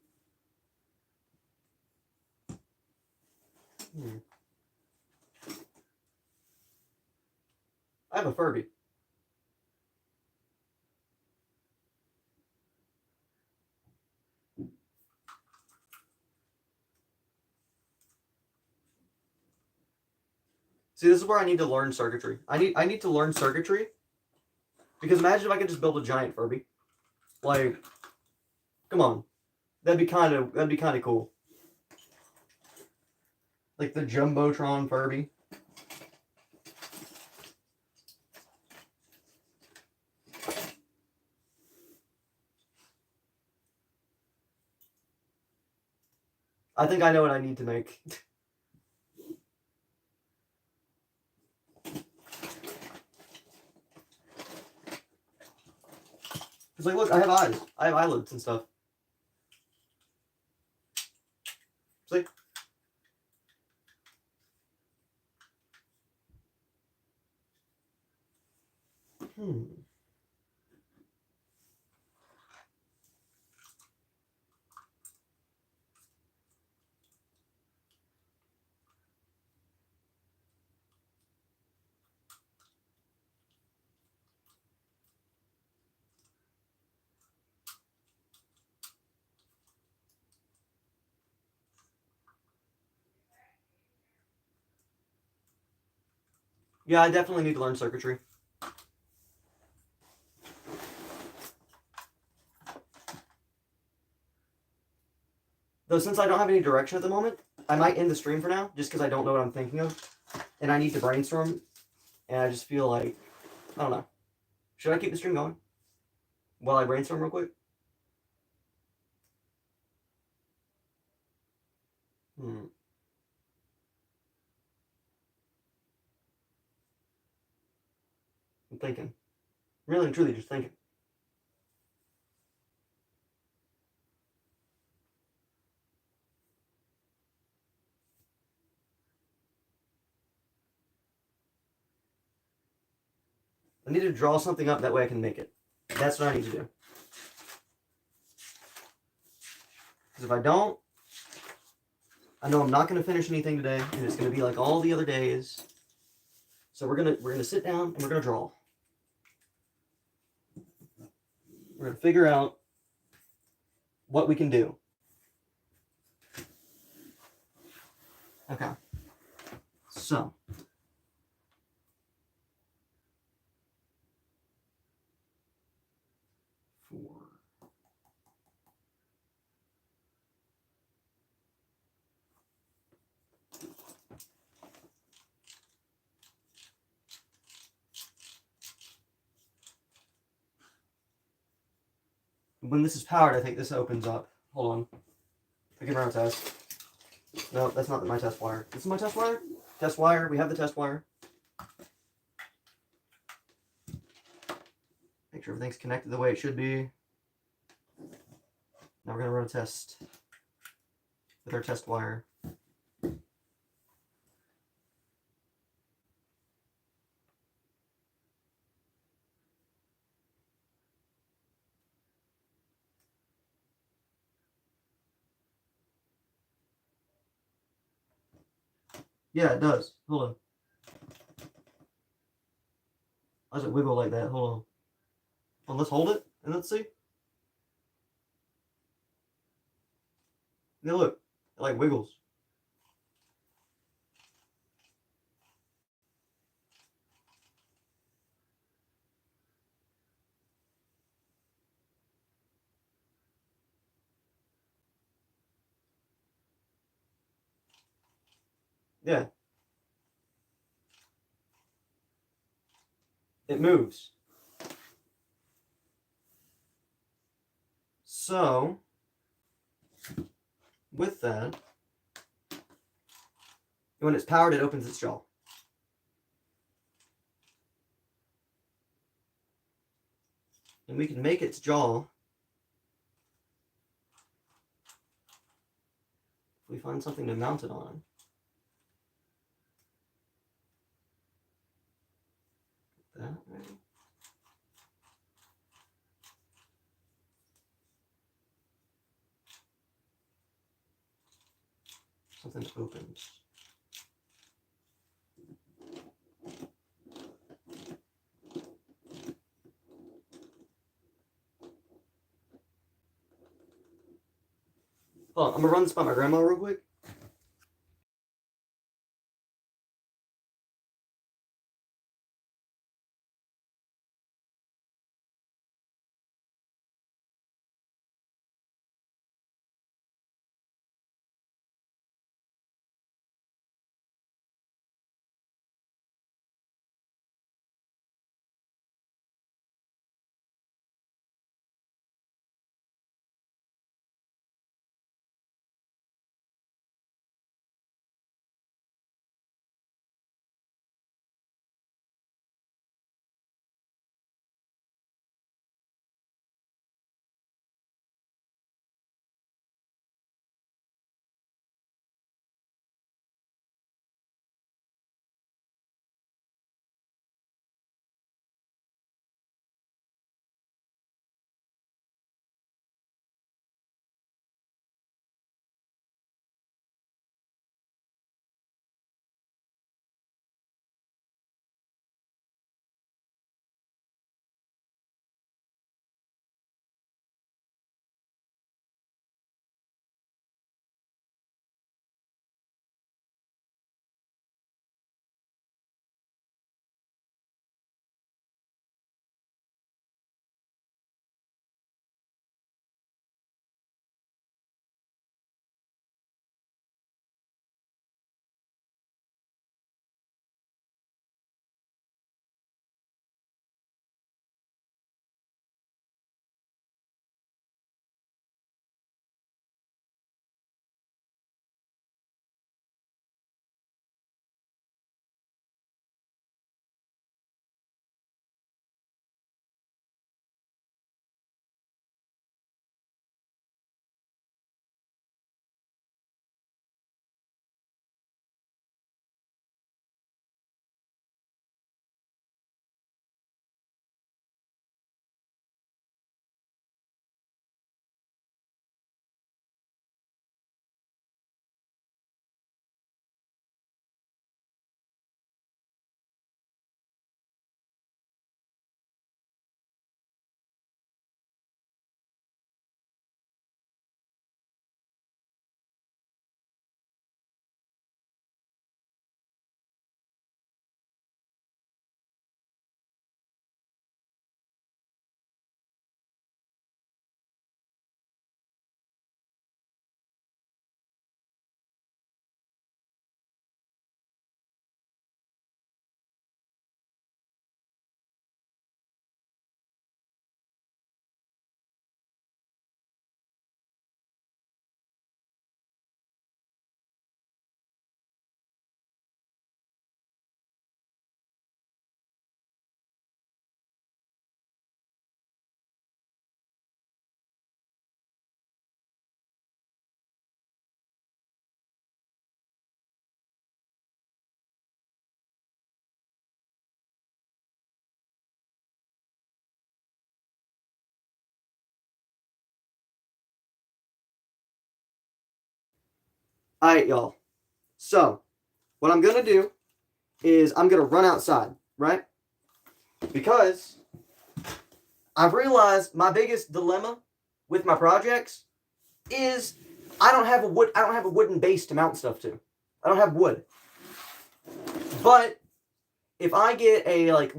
I have a Furby. See, this is where I need to learn circuitry. I need to learn circuitry because imagine if I could just build a giant Furby. Like, come on, that'd be kind of cool. Like the Jumbotron Furby. I think I know what I need to make. It's like, look, I have eyes. I have eyelids and stuff. See? Yeah, I definitely need to learn circuitry. Though since I don't have any direction at the moment, I might end the stream for now, just because I don't know what I'm thinking of. And I need to brainstorm, and I just feel like, I don't know. Should I keep the stream going? While I brainstorm real quick? I'm thinking. Really and truly just thinking. I need to draw something up, that way I can make it. That's what I need to do. Because if I don't, I know I'm not going to finish anything today, and it's going to be like all the other days. So we're gonna sit down and we're gonna draw. We're gonna figure out what we can do. Okay. So. When this is powered, I think this opens up. Hold on. I can run a test. No, that's not my test wire. This is my test wire? Test wire. We have the test wire. sure everything's connected the way it should be. Now we're going to run a test with our test wire. Yeah, it does. Hold on. Why does it wiggle like that? Hold on. Well, let's hold it and let's see. Yeah, look. It like wiggles. Yeah. It moves. So, with that, when it's powered, it opens its jaw. And we can make its jaw if we find something to mount it on. That, maybe. Something that opens. Hold on, I'm gonna run this by my grandma real quick. Alright, y'all. So, what I'm going to do is I'm going to run outside, right? Because I've realized my biggest dilemma with my projects is I don't have a wooden base to mount stuff to. I don't have wood. But if I get a like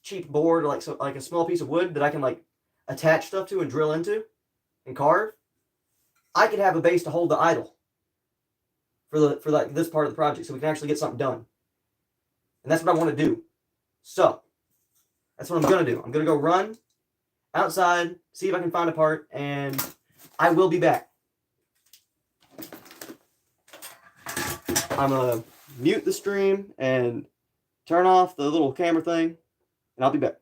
cheap board, like a small piece of wood that I can like attach stuff to and drill into and carve, I could have a base to hold the idol for like this part of the project, so we can actually get something done. And that's what I want to do. So that's what I'm gonna do. I'm gonna go run outside, see if I can find a part, and I will be back. I'm gonna mute the stream and turn off the little camera thing, and I'll be back.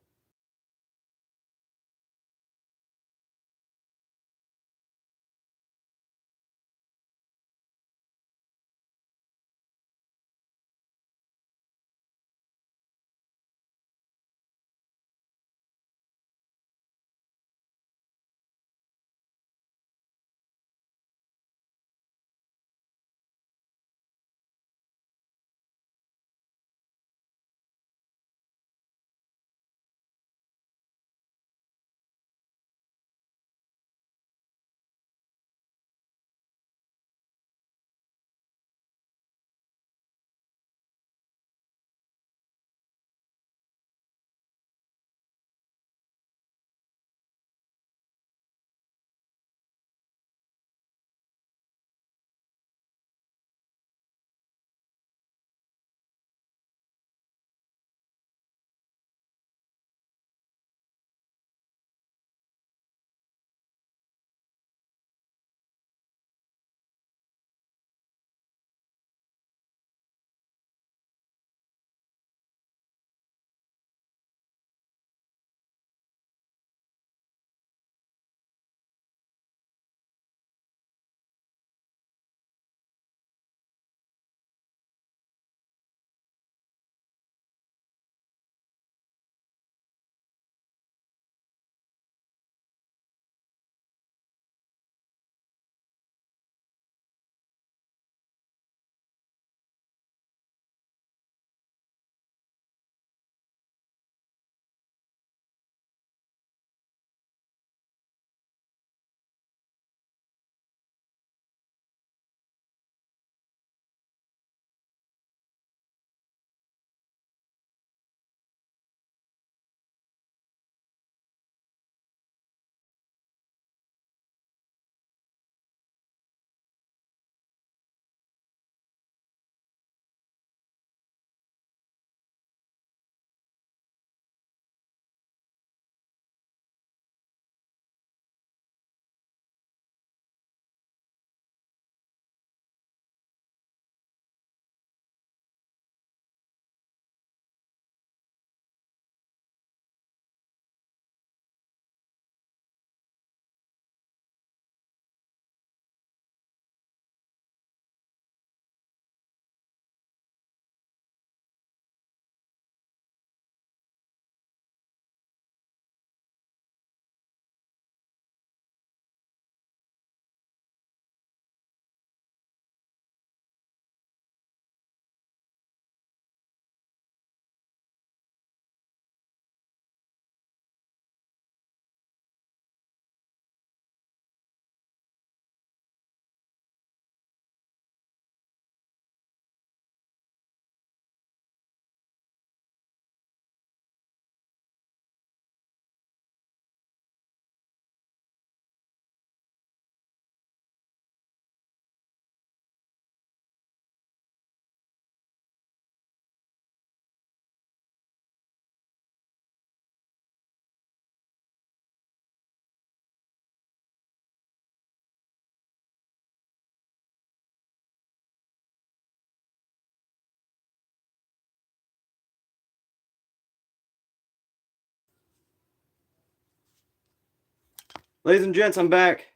Ladies and gents, I'm back.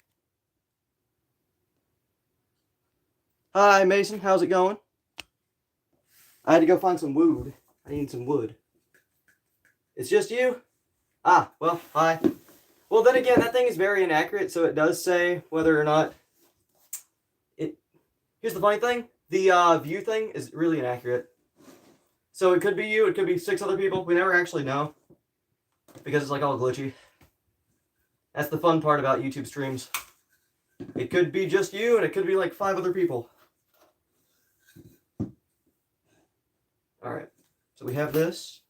Hi, Mason. How's it going? I had to go find some wood. I need some wood. It's just you? Ah, well, hi. Well, then again, that thing is very inaccurate, so it does say whether or not it Here's the funny thing. The view thing is really inaccurate. So it could be you, it could be 6 other people. We never actually know. Because it's like all glitchy. That's the fun part about YouTube streams. It could be just you, and it could be like 5 other people. Alright. So we have this.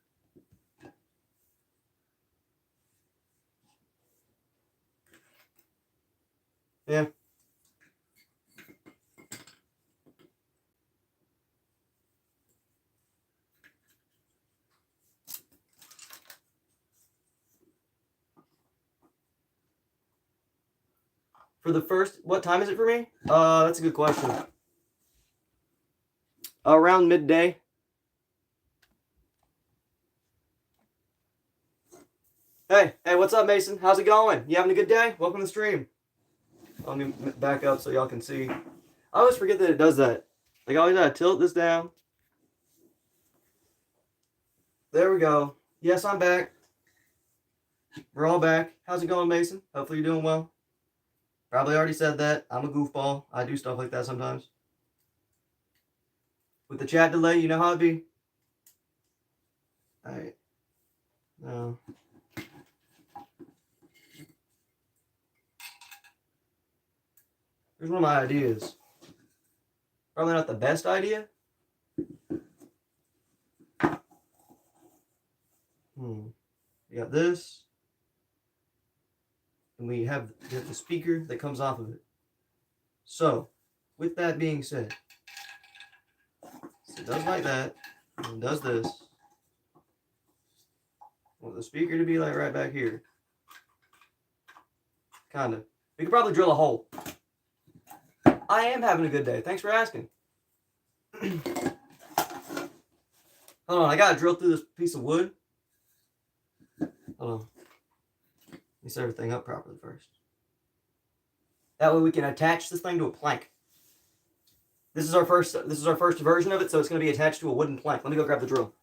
Yeah. For the first, what time is it for me? That's a good question. Around midday. Hey, what's up, Mason? How's it going? You having a good day? Welcome to the stream. Let me back up so y'all can see. I always forget that it does that. Like, I always gotta tilt this down. There we go. Yes, I'm back. We're all back. How's it going, Mason? Hopefully you're doing well. Probably already said that. I'm a goofball. I do stuff like that sometimes. With the chat delay, you know how it be. Alright. No. Here's one of my ideas. Probably not the best idea. We got this. And we have the speaker that comes off of it. So, with that being said, it does like that, and does this. I want the speaker to be like right back here. Kind of. We could probably drill a hole. I am having a good day. Thanks for asking. Hold on, I gotta drill through this piece of wood. Hold on. Let me set everything up properly first. That way we can attach this thing to a plank. This is our first version of it, so it's going to be attached to a wooden plank. Let me go grab the drill.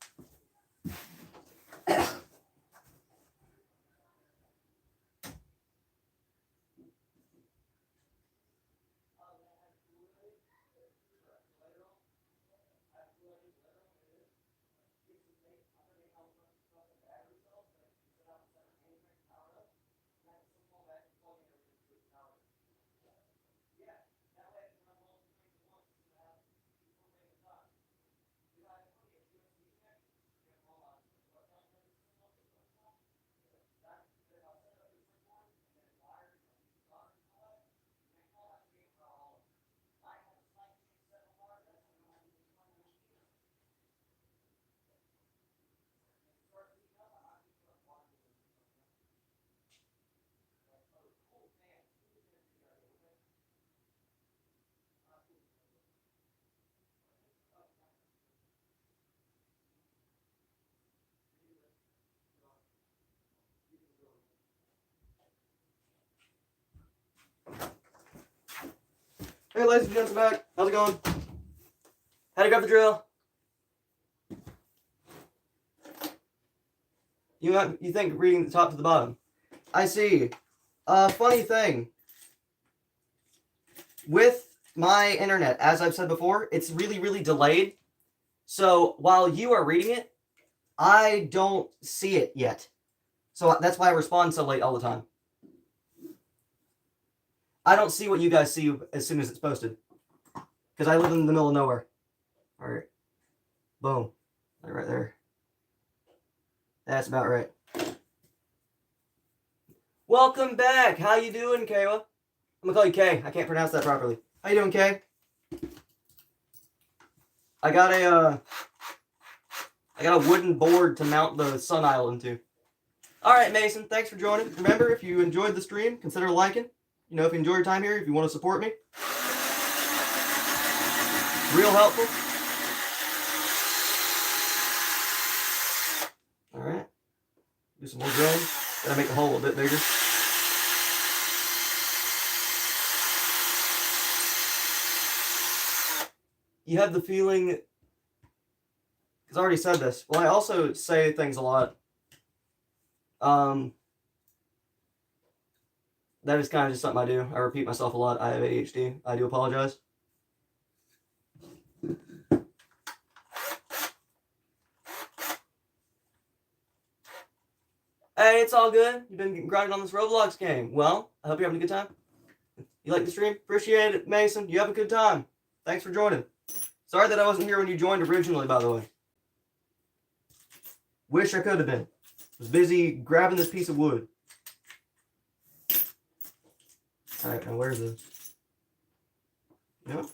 Hey, ladies and gents, back. How's it going? Had to grab the drill. You think reading the top to the bottom? I see. Funny thing. With my internet, as I've said before, it's really, really delayed. So while you are reading it, I don't see it yet. So that's why I respond so late all the time. I don't see what you guys see as soon as it's posted. Because I live in the middle of nowhere. Alright. Boom. Right there. That's about right. Welcome back. How you doing, Kayla? I'm gonna call you Kay. I can't pronounce that properly. How you doing, Kay? I got a wooden board to mount the sun island to. Alright, Mason, thanks for joining. Remember, if you enjoyed the stream, consider liking. You know, if you enjoy your time here, if you want to support me. Real helpful. Alright. Do some more drilling. Gotta make the hole a bit bigger. You have the feeling, because I already said this. Well, I also say things a lot. That is kind of just something I do. I repeat myself a lot. I have ADHD. I do apologize. Hey, it's all good. You've been grinding on this Roblox game. Well, I hope you're having a good time. You like the stream? Appreciate it, Mason. You have a good time. Thanks for joining. Sorry that I wasn't here when you joined originally, by the way. Wish I could have been. Was busy grabbing this piece of wood. Alright, now where's the... No?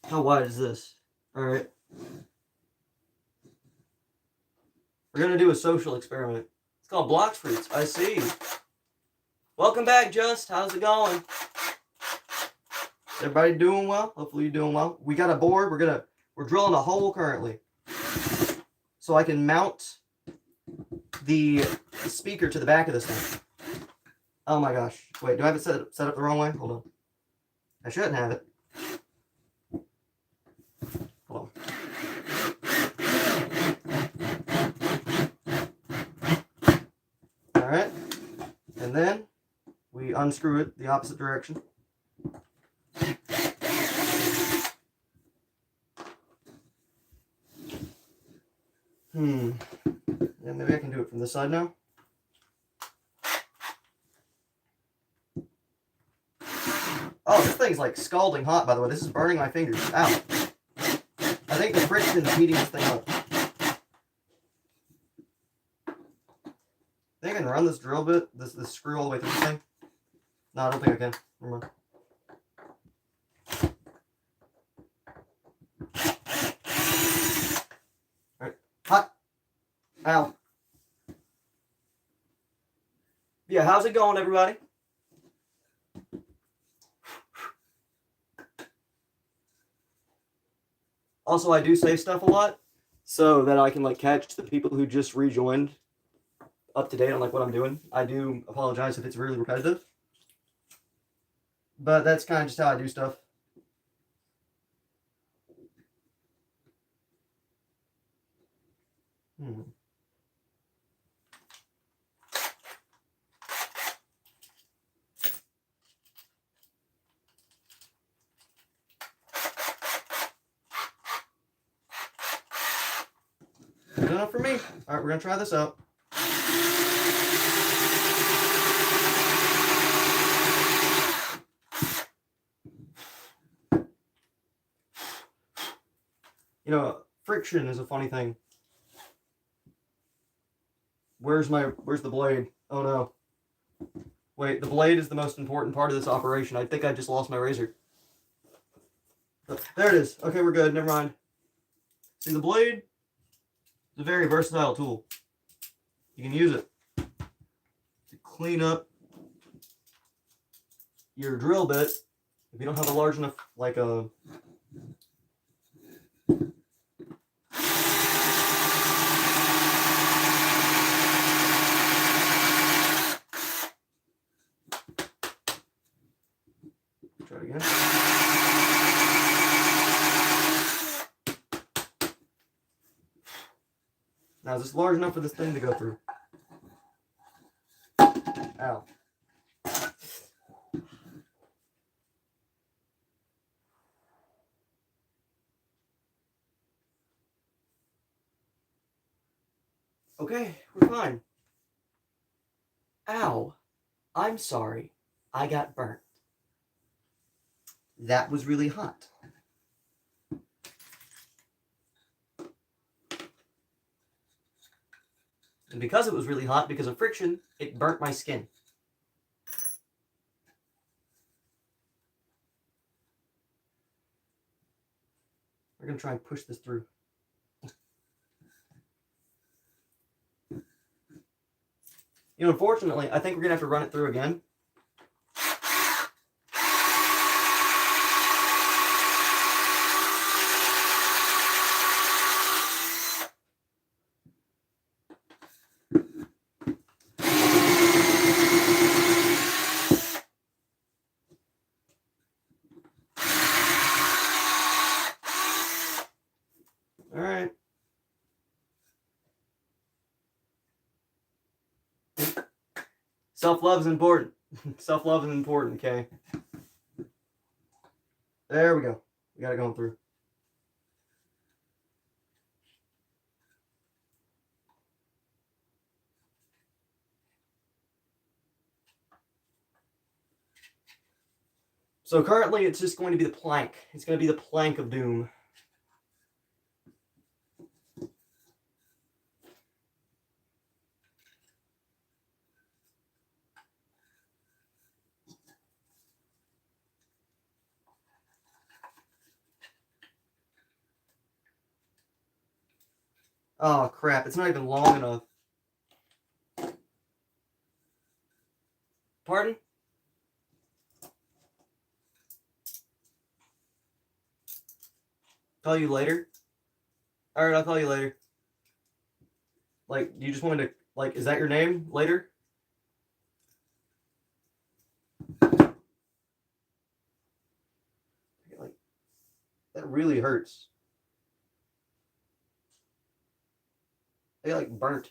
How wide is this? Alright. We're going to do a social experiment. It's called Blox Fruits. I see. Welcome back, Just. How's it going? Everybody doing well? Hopefully you're doing well. We got a board. We're drilling a hole currently. So I can mount the speaker to the back of this thing. Oh my gosh. Wait, do I have it set up the wrong way? Hold on. I shouldn't have it. Hold on. Alright. And then we unscrew it the opposite direction. Yeah, maybe I can do it from this side now. Oh, this thing's like scalding hot, by the way. This is burning my fingers. Ow. I think the friction's heating this thing up. Think I can run this drill bit, this screw all the way through this thing? No, I don't think I can. Never mind. Alright. Hot. Ow. Yeah, how's it going, everybody? Also, I do say stuff a lot so that I can like catch the people who just rejoined up to date on like what I'm doing. I do apologize if it's really repetitive, but that's kind of just how I do stuff. Good enough for me. All right, we're gonna try this out. You know, friction is a funny thing. Where's the blade? Oh no. Wait, the blade is the most important part of this operation. I think I just lost my razor. Oh, there it is. Okay, we're good. Never mind. See, the blade is a very versatile tool. You can use it to clean up your drill bit if you don't have a large enough, like a... Try it again. Now, is this large enough for this thing to go through? Ow. Okay, we're fine. Ow. I'm sorry. I got burnt. That was really hot. And because it was really hot, because of friction, it burnt my skin. We're going to try and push this through. You know, unfortunately, I think we're going to have to run it through again. All right. Self-love is important. Self-love is important, okay? There we go. We got it going through. So currently it's just going to be the plank. It's going to be the plank of doom. Oh crap, it's not even long enough. Pardon? Call you later? Alright, I'll call you later. Like, you just wanted to, like, is that your name? Later? Like, that really hurts. I get, like, burnt.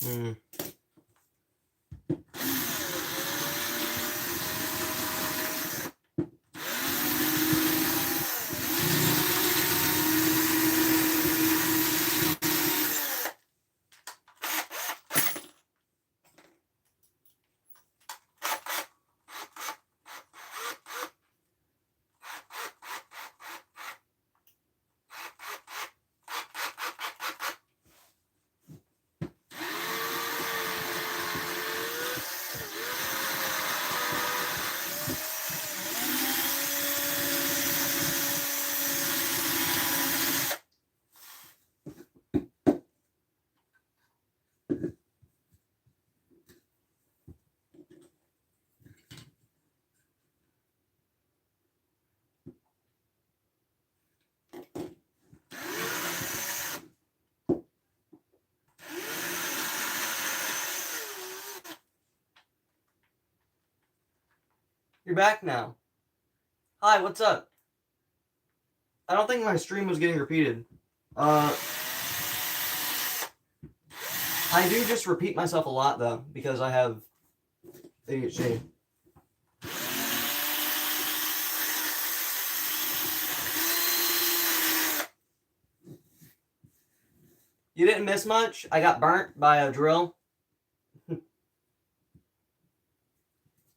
Hmm. You're back now. Hi, what's up? I don't think my stream was getting repeated. I do just repeat myself a lot, though, because I have ADHD. You didn't miss much. I got burnt by a drill.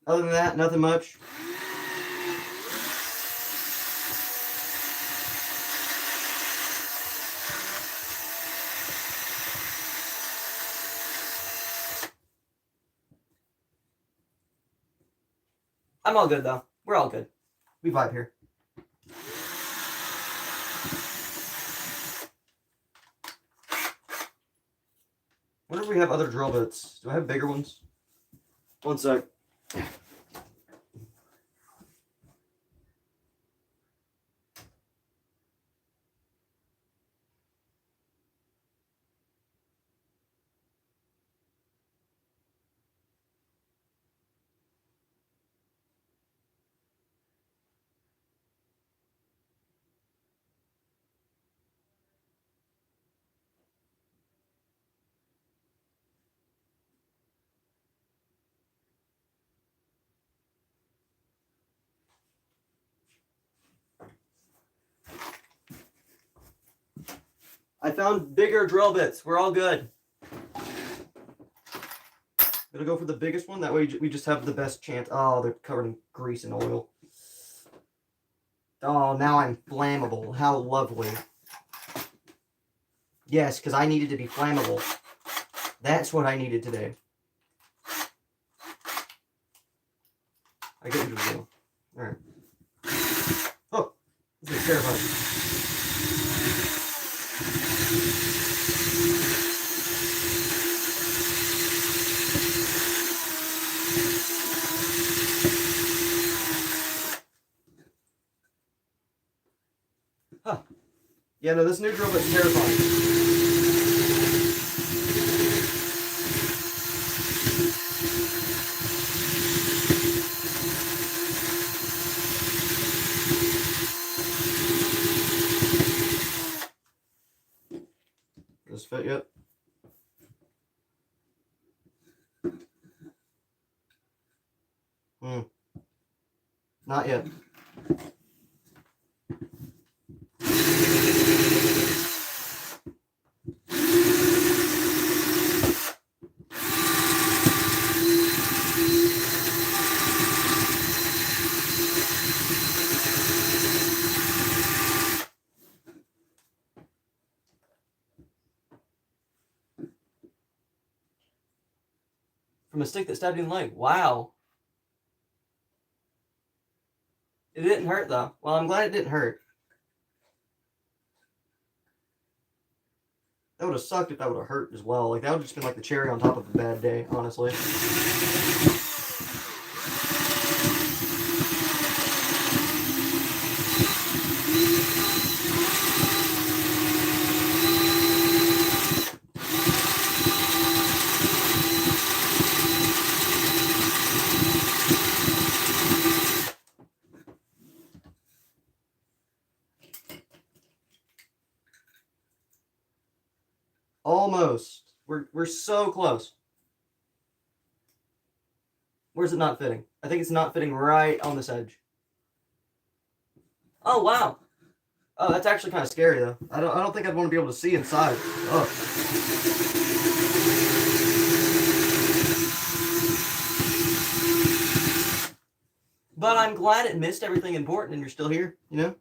Other than that, nothing much. I'm all good, though. We're all good. We vibe here. Wonder if we have other drill bits. Do I have bigger ones? One sec. I found bigger drill bits. We're all good. Gonna go for the biggest one. That way we just have the best chance. Oh, they're covered in grease and oil. Oh, now I'm flammable. How lovely. Yes, because I needed to be flammable. That's what I needed today. I get into the deal. Alright. Oh, this is terrifying. Yeah, no, this new drill bit's terrifying. Does it fit yet? Not yet. From a stick that stabbed you in the leg. Wow. It didn't hurt though. Well, I'm glad it didn't hurt. That would have sucked if that would have hurt as well. Like, that would have just been like the cherry on top of a bad day, honestly. Almost. We're so close. Where's it not fitting? I think it's not fitting right on this edge. Oh wow. Oh, that's actually kind of scary though. I don't think I'd want to be able to see inside. Oh. But I'm glad it missed everything important and you're still here, you know?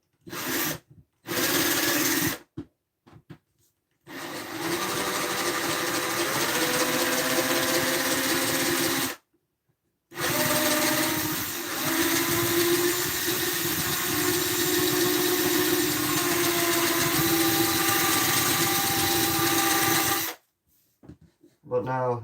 But now,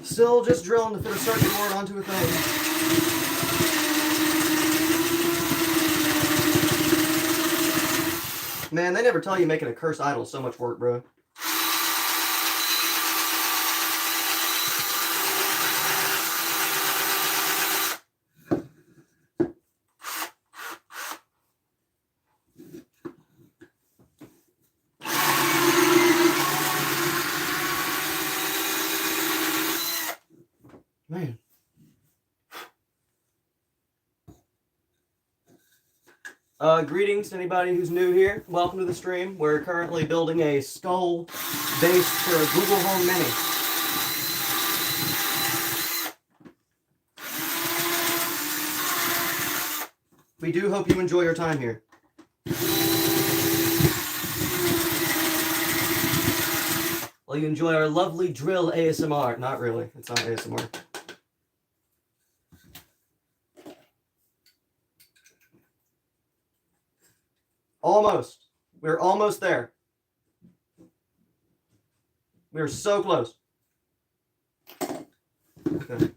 still just drilling to fit a circuit board onto a thing. Man, they never tell you making a cursed idol is so much work, bro. Man. Greetings to anybody who's new here. Welcome to the stream. We're currently building a skull base for a Google Home Mini. We do hope you enjoy your time here. Well, you enjoy our lovely drill ASMR. Not really. It's not ASMR. Almost. We're almost there. We're so close. Okay.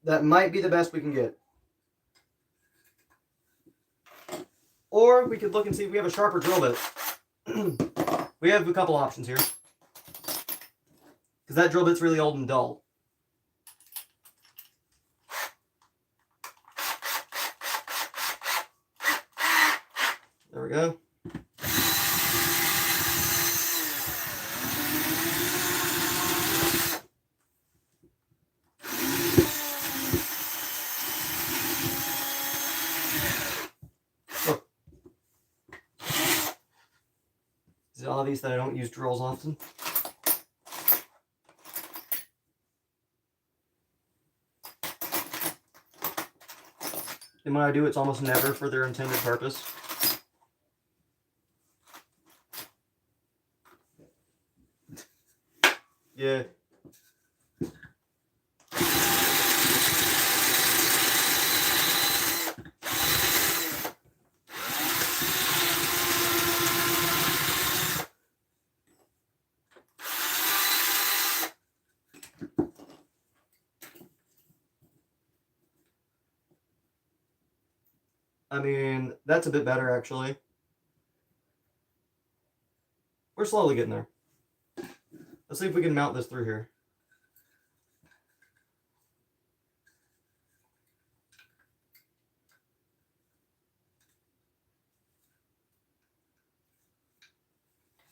That might be the best we can get. Or we could look and see if we have a sharper drill bit. We have a couple options here. Because that drill bit's really old and dull. There we go. obvious that I don't use drills often. And when I do, it's almost never for their intended purpose. Yeah. I mean, that's a bit better, actually. We're slowly getting there. Let's see if we can mount this through here.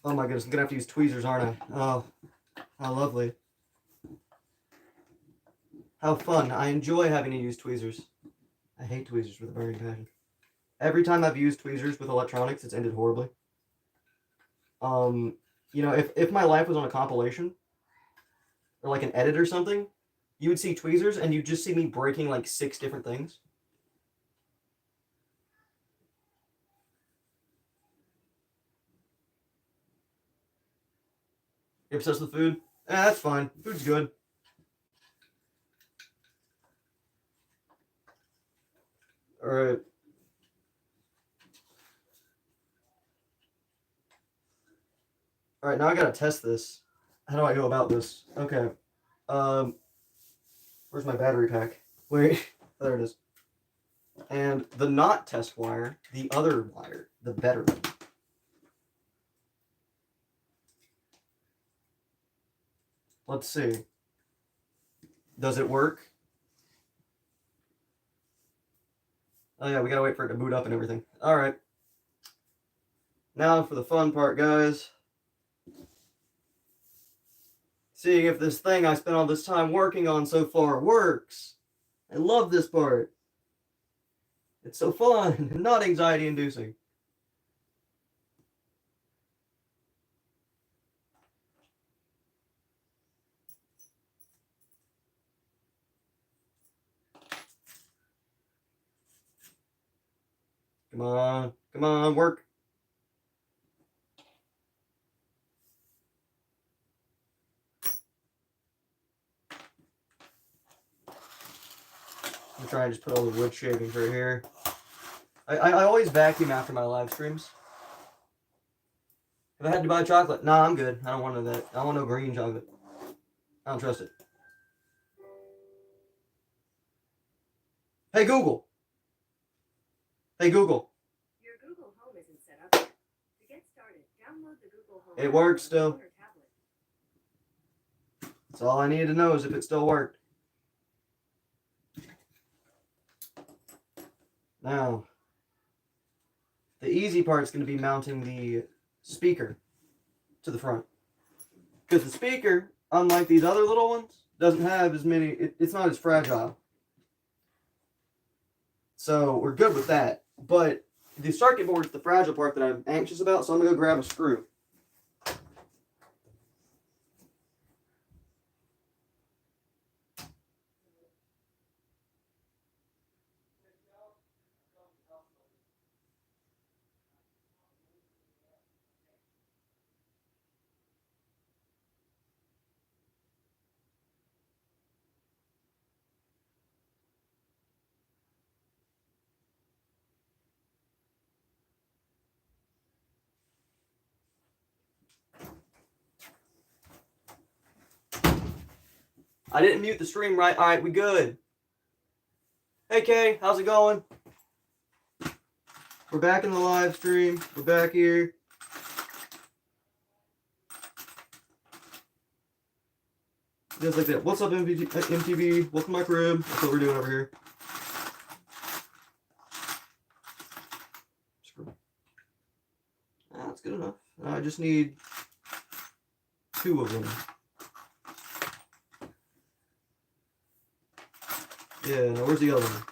Oh my goodness, I'm gonna have to use tweezers, aren't I? Oh, how lovely. How fun. I enjoy having to use tweezers. I hate tweezers with a burning passion. Every time I've used tweezers with electronics, it's ended horribly. You know, if my life was on a compilation, or like an edit or something, you would see tweezers and you'd just see me breaking like 6 different things. You obsessed with food? That's fine. Food's good. Alright. Alright, now I gotta test this. How do I go about this? Okay. Where's my battery pack? Wait, there it is. And the not test wire, the other wire, the better one. Let's see. Does it work? Oh yeah, we gotta wait for it to boot up and everything. Alright. Now for the fun part, guys. Seeing if this thing I spent all this time working on so far works. I love this part. It's so fun and not anxiety inducing. Come on, work. I'm trying to just put all the wood shavings right here. I always vacuum after my live streams. If I had to buy chocolate, nah, I'm good. I don't want that. I don't want no green chocolate. I don't trust it. Hey Google. Hey Google. Your Google Home isn't set up yet. To get started, download the Google Home. It works still. That's all I needed to know is if it still worked. Now, the easy part is going to be mounting the speaker to the front. Because the speaker, unlike these other little ones, doesn't have as many, it's not as fragile. So we're good with that. But the circuit board is the fragile part that I'm anxious about, so I'm going to go grab a screw. I didn't mute the stream right. All right, we good. Hey, Kay, how's it going? We're back in the live stream. We're back here. Just like that. What's up, MTV? Welcome to my crib. That's what we're doing over here. That's good enough. I just need 2 of them. Yeah, now where's the other one?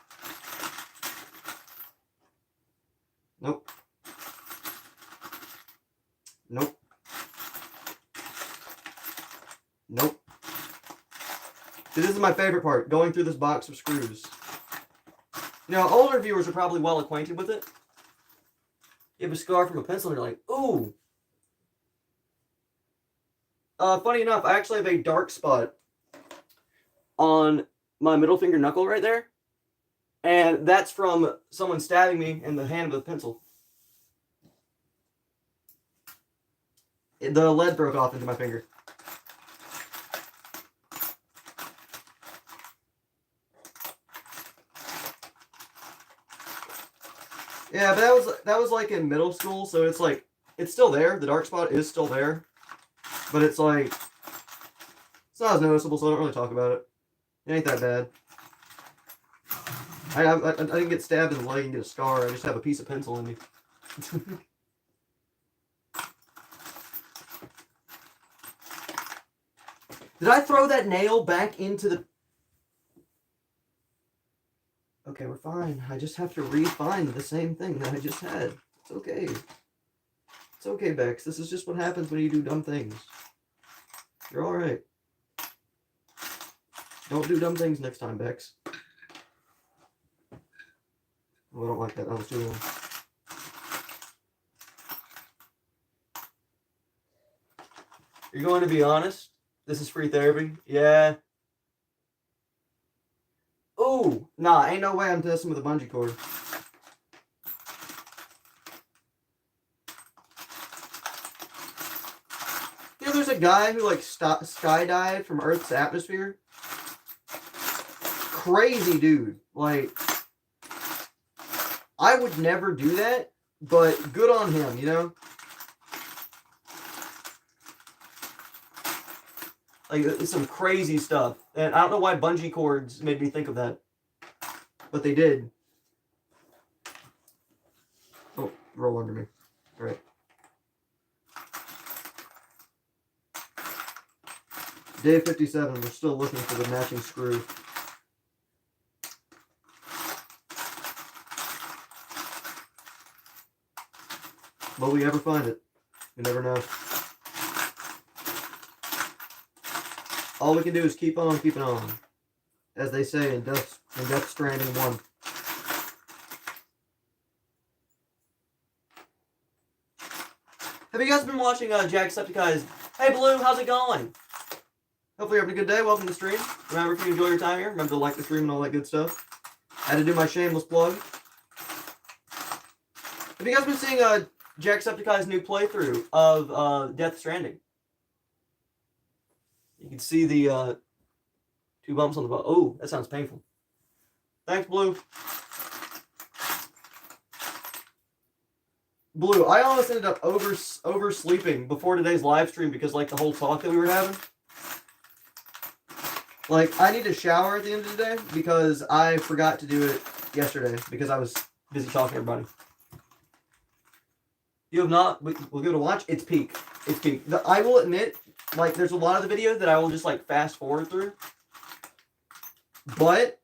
Nope. Nope. This is my favorite part, going through this box of screws. You know, older viewers are probably well acquainted with it. You have a scar from a pencil and you're like, ooh. Funny enough, I actually have a dark spot on my middle finger knuckle right there. And that's from someone stabbing me in the hand with a pencil. The lead broke off into my finger. Yeah, but that was like in middle school, so it's like it's still there. The dark spot is still there, but it's like it's not as noticeable, so I don't really talk about it. It ain't that bad. I didn't get stabbed in the leg and get a scar. I just have a piece of pencil in me. Did I throw that nail back into the... Okay, we're fine. I just have to re-find the same thing that I just had. It's okay. It's okay, Bex. This is just what happens when you do dumb things. You're alright. Don't do dumb things next time, Bex. Oh, I don't like that. That was too long. You're going to be honest? This is free therapy? Yeah. Ooh, nah, ain't no way I'm testing with a bungee cord. You know, there's a guy who, like, skydived from Earth's atmosphere. Crazy dude. Like, I would never do that, but good on him, you know? Like, it's some crazy stuff. And I don't know why bungee cords made me think of that. But they did. Oh, roll under me. All right. Day 57, we're still looking for the matching screw. Will we ever find it? You never know. All we can do is keep on keeping on. As they say in Death Stranding 1. Have you guys been watching Jacksepticeye's... Hey Blue, how's it going? Hopefully you're having a good day. Welcome to the stream. Remember, if you enjoy your time here, remember to like the stream and all that good stuff. I had to do my shameless plug. Have you guys been seeing Jacksepticeye's new playthrough of Death Stranding? You can see the 2 bumps on the butt. Oh, that sounds painful. Thanks, Blue. Blue, I almost ended up oversleeping before today's live stream because, like, the whole talk that we were having. Like, I need to shower at the end of the day because I forgot to do it yesterday because I was busy talking to everybody. You have not, we'll give it a watch. It's peak. It's peak. I will admit, like, there's a lot of the videos that I will just, like, fast forward through. But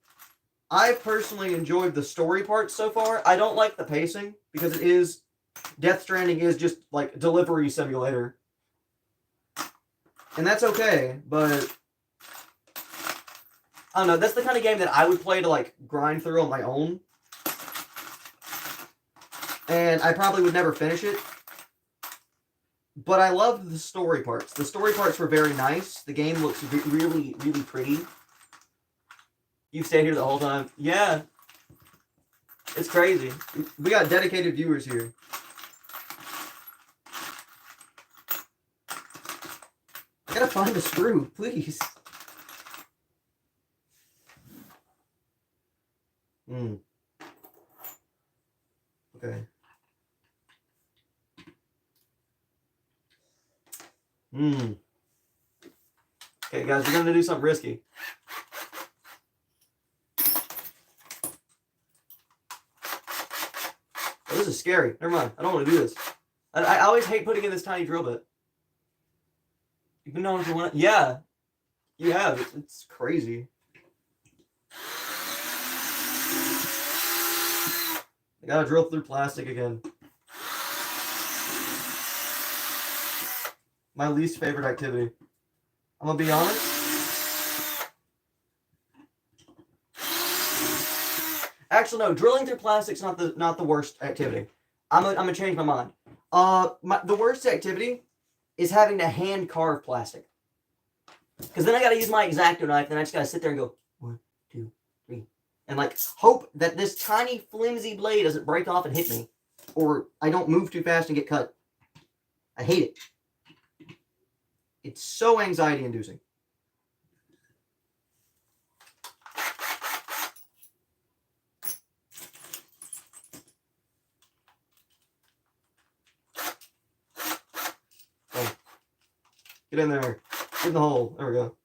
I personally enjoyed the story part so far. I don't like the pacing because it is... Death Stranding is just, like, delivery simulator. And that's okay, but... I don't know, that's the kind of game that I would play to, like, grind through on my own. And I probably would never finish it. But I loved the story parts. The story parts were very nice. The game looks really, really pretty. You've stayed here the whole time. Yeah. It's crazy. We got dedicated viewers here. I gotta find a screw, please. Okay. Okay, guys, we're gonna do something risky. Oh, this is scary. Never mind. I don't want to do this. I always hate putting in this tiny drill bit. You've been known for one. Yeah, you have. It's crazy. I gotta drill through plastic again. My least favorite activity. I'm gonna be honest. Actually, no. Drilling through plastic's not the worst activity. I'm gonna change my mind. The worst activity is having to hand carve plastic. Because then I gotta use my X-Acto knife, and I just gotta sit there and go 1, 2, 3, and like hope that this tiny flimsy blade doesn't break off and hit me, or I don't move too fast and get cut. I hate it. It's so anxiety-inducing. Oh. Get in there. Get in the hole. There we go.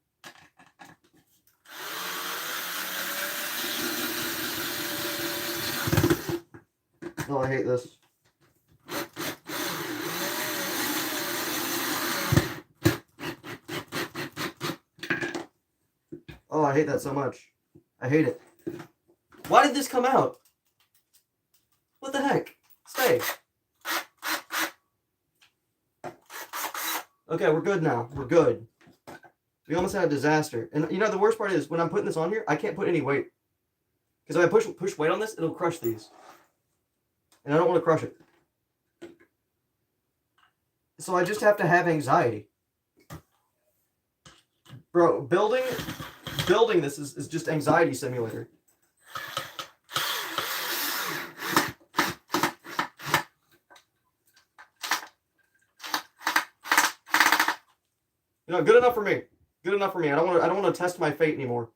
Oh, I hate this. Oh, I hate that so much. I hate it. Why did this come out? What the heck? Stay. Okay, we're good now. We're good. We almost had a disaster. And you know, the worst part is when I'm putting this on here, I can't put any weight. Because if I push weight on this, it'll crush these. And I don't want to crush it. So I just have to have anxiety. Bro, building this is just anxiety simulator. You know, good enough for me. Good enough for me. I don't want to test my fate anymore.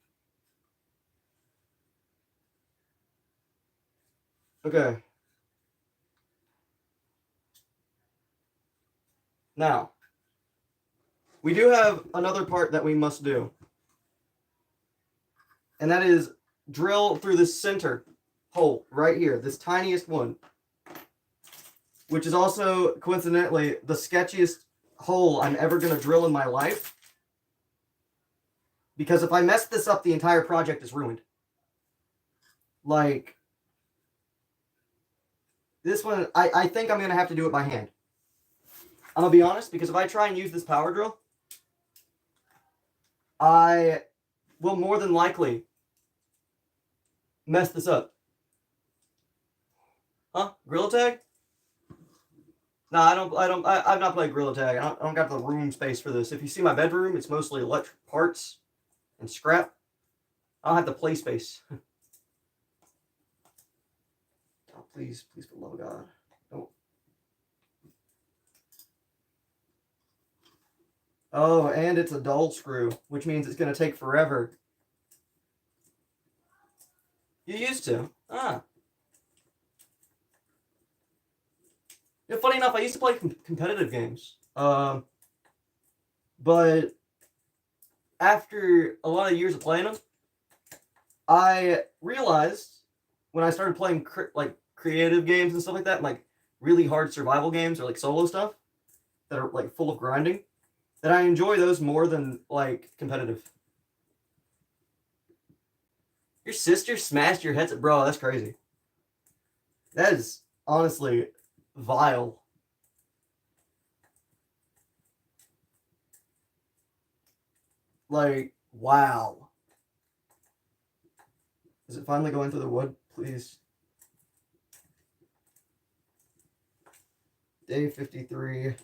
Okay. Now, we do have another part that we must do. And that is drill through the center hole right here, this tiniest one. Which is also, coincidentally, the sketchiest hole I'm ever going to drill in my life. Because if I mess this up, the entire project is ruined. Like, this one, I think I'm going to have to do it by hand. I'm going to be honest, because if I try and use this power drill, I will more than likely mess this up. Huh? Gorilla Tag? No, I've not played Gorilla Tag. I don't got the room space for this. If you see my bedroom, it's mostly electric parts and scrap. I don't have the play space. Oh, please, for the love of God. Don't. Oh, and it's a dull screw, which means it's going to take forever. You used to? Ah. Yeah, funny enough, I used to play competitive games. But after a lot of years of playing them, I realized when I started playing like creative games and stuff like that, like really hard survival games or like solo stuff that are like full of grinding, that I enjoy those more than like competitive. Your sister smashed your headset, bro. That's crazy. That is honestly vile. Like, wow. Is it finally going through the wood? Please. Day 53.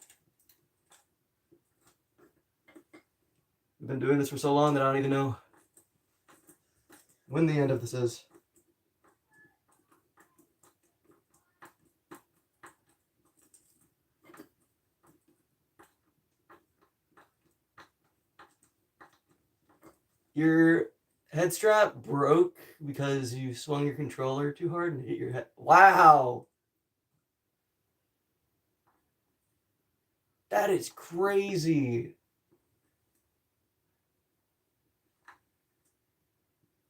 We've been doing this for so long that I don't even know when the end of this is. Your head strap broke because you swung your controller too hard and hit your head. Wow. That is crazy.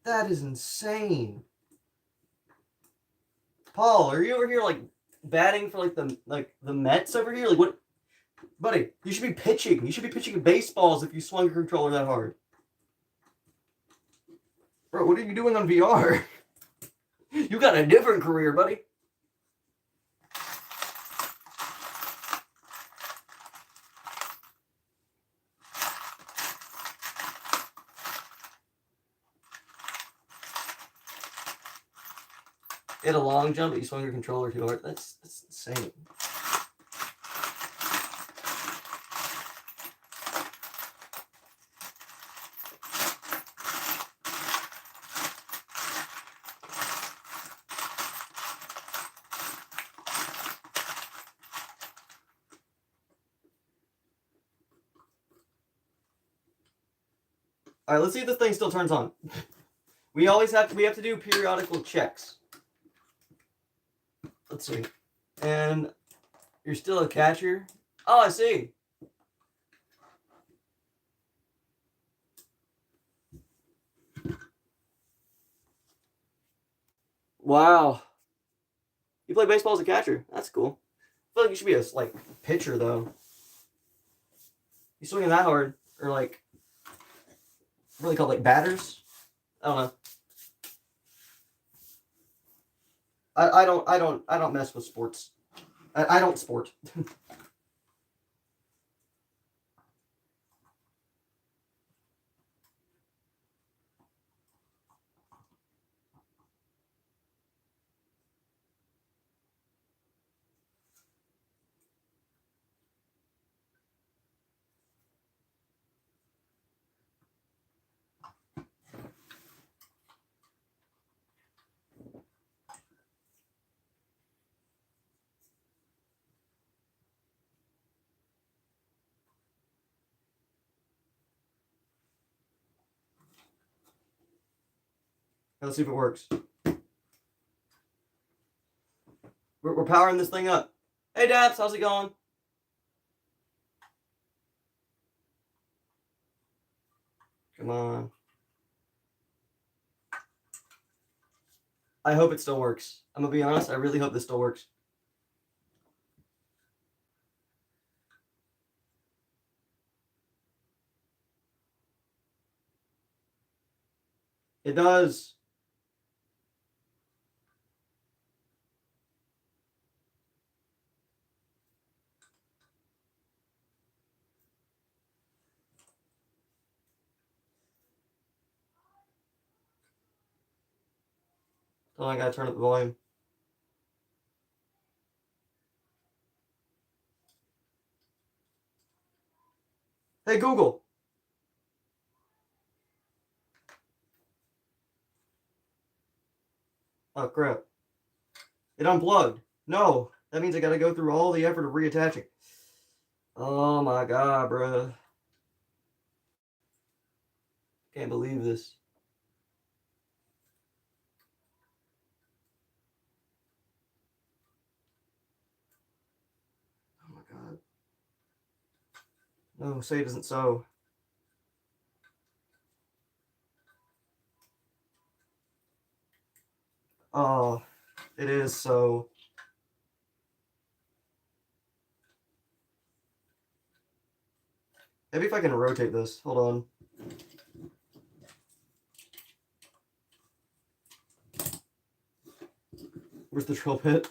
That is insane. Paul, are you over here like batting for like the Mets over here? Like what, buddy? You should be pitching. You should be pitching baseballs if you swung your controller that hard. Bro, what are you doing on VR? You got a different career, buddy. Hit a long jump, but you swung your controller too hard. That's insane. All right, let's see if this thing still turns on. We have to do periodical checks. Let's see. And you're still a catcher? Oh, I see. Wow. You play baseball as a catcher. That's cool. I feel like you should be a pitcher though. You swinging that hard, or like really called like batters? I don't know. I don't mess with sports. I don't sport. Let's see if it works. We're powering this thing up. Hey, Daps, how's it going? Come on. I hope it still works. I'm gonna be honest, I really hope this still works. It does. Oh, I gotta turn up the volume. Hey, Google. Oh, crap. It unplugged. No, that means I gotta go through all the effort of reattaching. Oh my god, bro. Can't believe this. Oh my god. No, say it isn't so. Oh, it is so. Maybe if I can rotate this. Hold on. Where's the drill bit?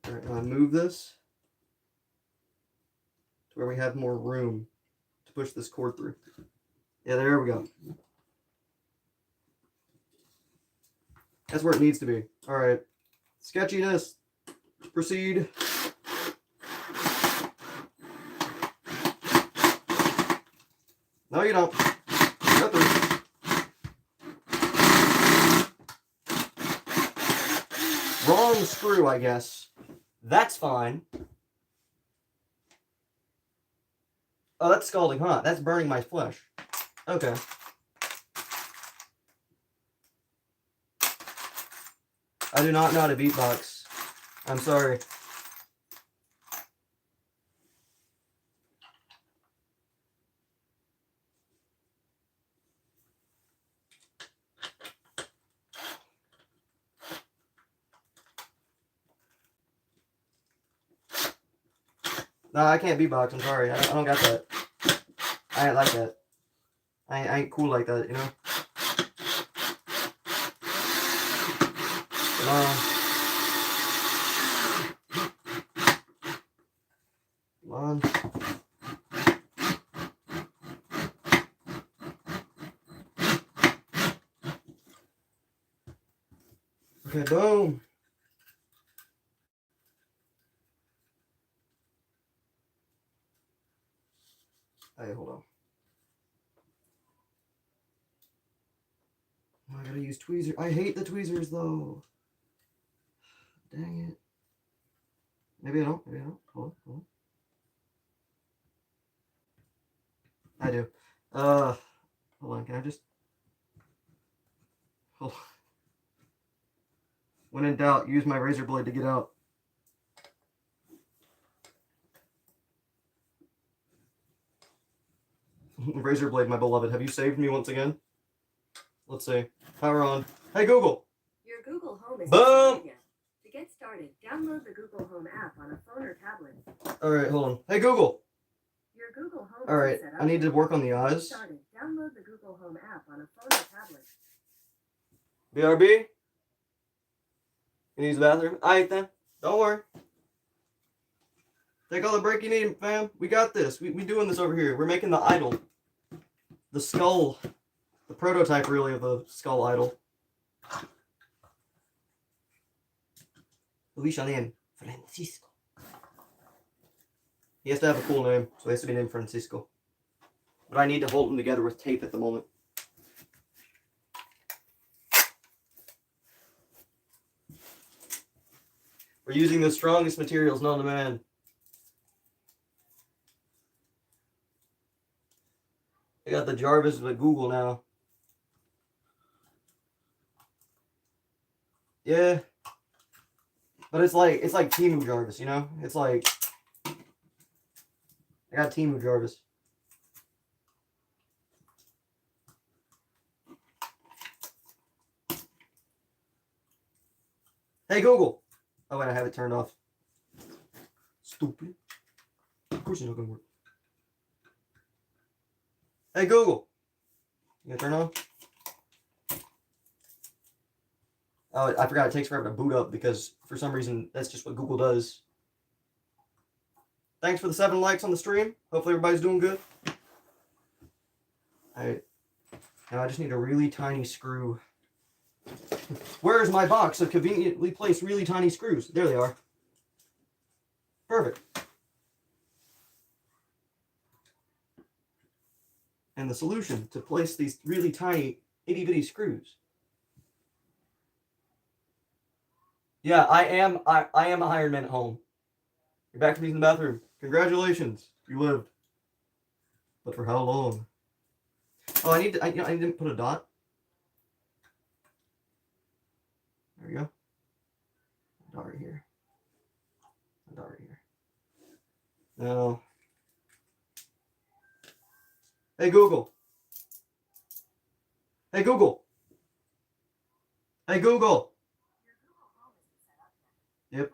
Alright, now I move this to where we have more room to push this cord through. Yeah, there we go. That's where it needs to be. Alright. Sketchiness. Proceed. No, you don't. Go through. Wrong screw, I guess. That's fine. Oh, that's scalding hot. That's burning my flesh. Okay. I do not know how to beatbox. I'm sorry. No, I can't beatbox. I'm sorry. I don't got that. I ain't like that. I ain't cool like that, you know? Come on. Okay, boom. Hey, hold on. Oh, I gotta use tweezers. I hate the tweezers though. Dang it. Maybe I don't. Maybe I don't. Hold on. I do. Hold on. Can I just? Hold on. When in doubt, use my razor blade to get out. Razor blade, my beloved. Have you saved me once again? Let's see. Power on. Hey Google. Your Google Home is Boom. To get started, download the Google Home app on a phone or tablet. All right, hold on. Hey Google. Your Google Home All right, is set up. I need to work on the To get eyes. started, download the Google Home app on a phone or tablet. BRB. You use the bathroom? All right then. Don't worry. Take all the break you need, fam. We got this. We doing this over here. We're making the idol. The skull. The prototype, really, of the skull idol. Luis name. Francisco. He has to have a cool name, so he has to be named Francisco. But I need to hold him together with tape at the moment. We're using the strongest materials known to man. I got the Jarvis with Google now. Yeah. But it's like Timu Jarvis, you know? It's like I got Timu Jarvis. Hey Google. Oh wait, I have it turned off. Stupid. Of course it's not gonna work. Hey Google. You gonna turn on? Oh, I forgot it takes forever to boot up because for some reason that's just what Google does. Thanks for the 7 likes on the stream. Hopefully everybody's doing good. Now I just need a really tiny screw. Where's my box of conveniently placed really tiny screws? There they are. Perfect. And the solution to place these really tiny itty bitty screws. Yeah, I am a hired man at home. You're back from using the bathroom. Congratulations, you lived. But for how long? Oh, I didn't put a dot. There we go. A dot right here. A dot right here. Now, hey Google. Hey Google. Hey Google. Yep.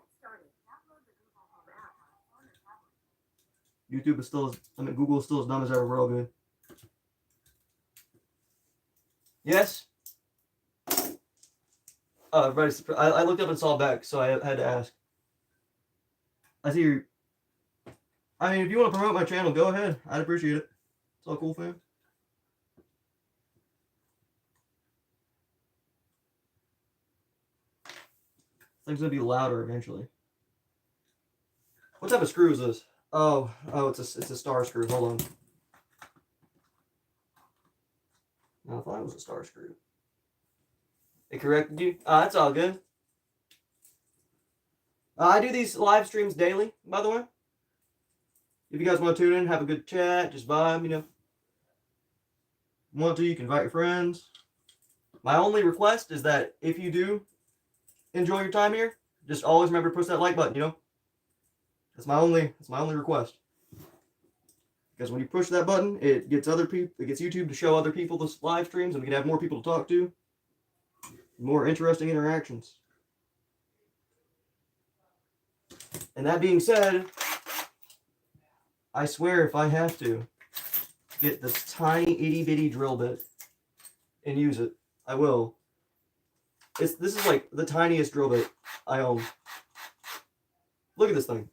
YouTube is still Google is still as dumb as ever. We're all good. Yes? Oh, everybody's. I looked up and saw back, so I had to ask. I see you. I mean, if you want to promote my channel, go ahead. I'd appreciate it. It's all cool, fam. Thing's gonna be louder eventually. What type of screw is this? Oh, it's a star screw. Hold on. No, I thought it was a star screw. It corrected you? That's all good. I do these live streams daily, by the way. If you guys want to tune in, have a good chat, just vibe, you know. Want to, you can invite your friends. My only request is that if you do enjoy your time here, just always remember to push that like button, you know. That's my only request. Because when you push that button, it gets YouTube to show other people the live streams, and we can have more people to talk to. More interesting interactions. And that being said, I swear if I have to get this tiny itty bitty drill bit and use it, I will. This is like the tiniest drill bit I own. Look at this thing.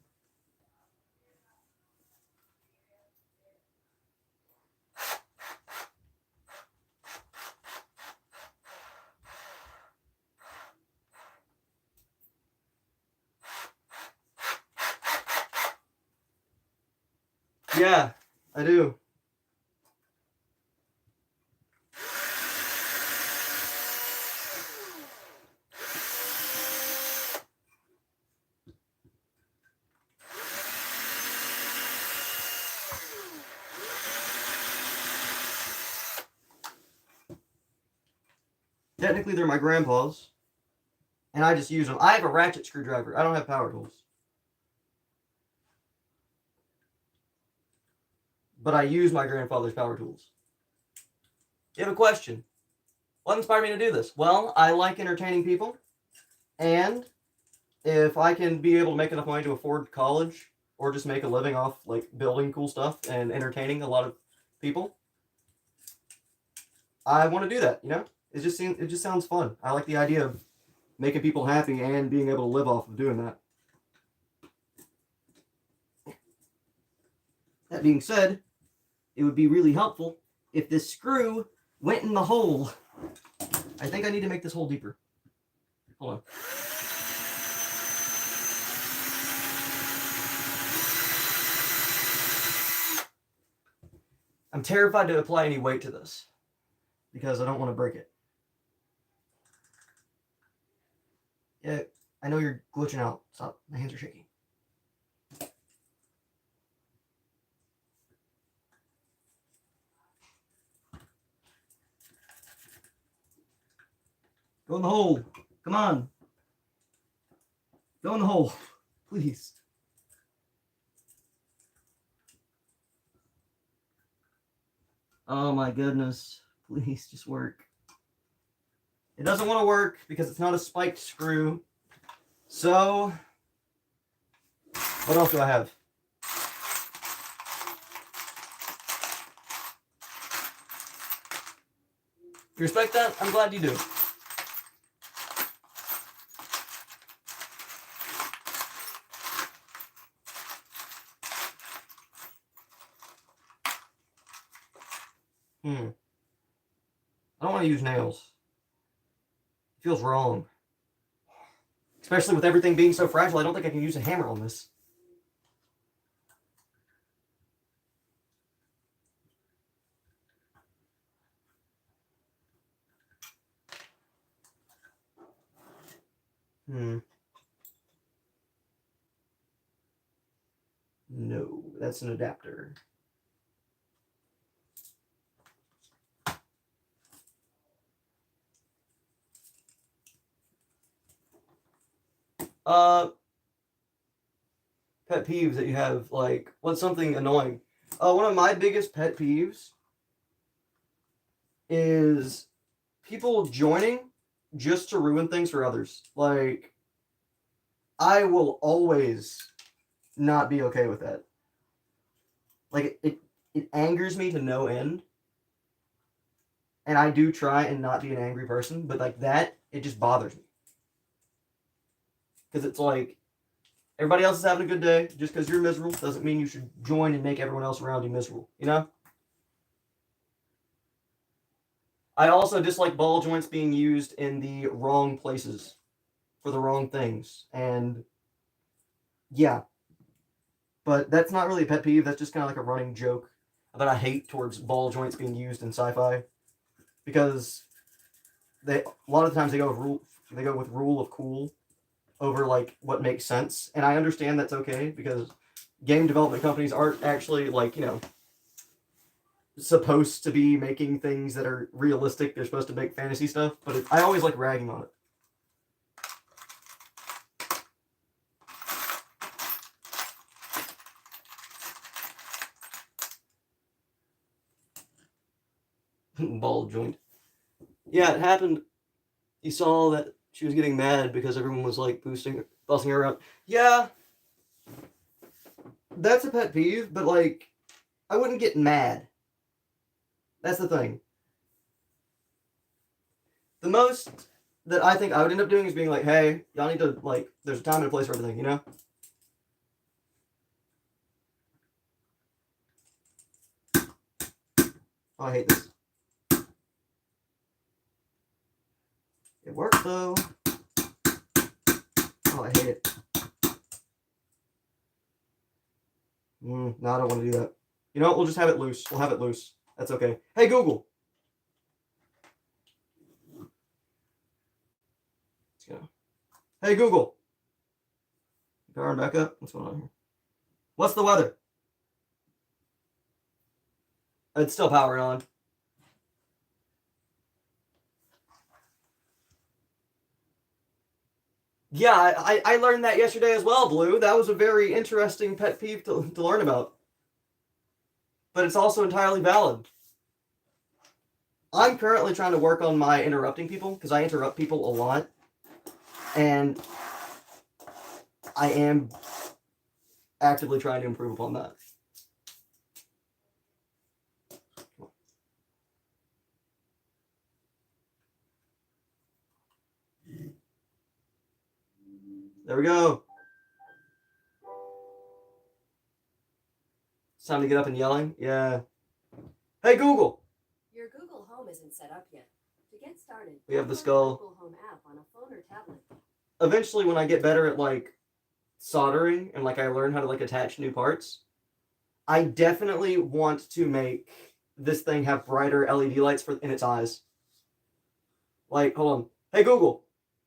Yeah, I do. Technically, they're my grandpa's, and I just use them. I have a ratchet screwdriver. I don't have power tools. But I use my grandfather's power tools. You have a question. What inspired me to do this? Well, I like entertaining people, and if I can be able to make enough money to afford college or just make a living off like building cool stuff and entertaining a lot of people, I want to do that, you know? It just sounds fun. I like the idea of making people happy and being able to live off of doing that. That being said, it would be really helpful if this screw went in the hole. I think I need to make this hole deeper. Hold on. I'm terrified to apply any weight to this because I don't want to break it. Yeah, I know you're glitching out. Stop. My hands are shaking. Go in the hole. Come on. Go in the hole. Please. Oh my goodness. Please just work. It doesn't want to work because it's not a spiked screw. So, what else do I have? You respect that? I'm glad you do. I don't want to use nails. It feels wrong. Especially with everything being so fragile, I don't think I can use a hammer on this. No, that's an adapter. Pet peeves that you have, like, what's something annoying? One of my biggest pet peeves is people joining just to ruin things for others. Like, I will always not be okay with that. Like, it angers me to no end. And I do try and not be an angry person, but like that, it just bothers me. Because it's like, everybody else is having a good day. Just because you're miserable doesn't mean you should join and make everyone else around you miserable, you know? I also dislike ball joints being used in the wrong places for the wrong things. And yeah, but that's not really a pet peeve. That's just kind of like a running joke that I hate towards ball joints being used in sci-fi, because a lot of times they go with rule of cool over like what makes sense, and I understand that's okay because game development companies aren't actually like, you know, supposed to be making things that are realistic. They're supposed to make fantasy stuff, but I always like ragging on it. Ball joint. Yeah, it happened. You saw that she was getting mad because everyone was like bossing her around. Yeah, that's a pet peeve, but like, I wouldn't get mad. That's the thing. The most that I think I would end up doing is being like, hey, y'all need to, like, there's a time and a place for everything, you know? Oh, I hate this. It works though. Oh, I hate it. No, I don't want to do that. You know what? We'll just have it loose. We'll have it loose. That's okay. Hey, Google. Let's go. Hey, Google. Power back up. What's going on here? What's the weather? It's still powering on. Yeah, I learned that yesterday as well, Blue. That was a very interesting pet peeve to learn about. But it's also entirely valid. I'm currently trying to work on my interrupting people, because I interrupt people a lot. And I am actively trying to improve upon that. There we go. It's time to get up and yelling. Yeah. Hey, Google. Your Google Home isn't set up yet. To get started, We have the download skull. Google Home app on a phone or tablet. Eventually, when I get better at like soldering and like I learn how to like attach new parts, I definitely want to make this thing have brighter LED lights in its eyes. Like, hold on. Hey, Google.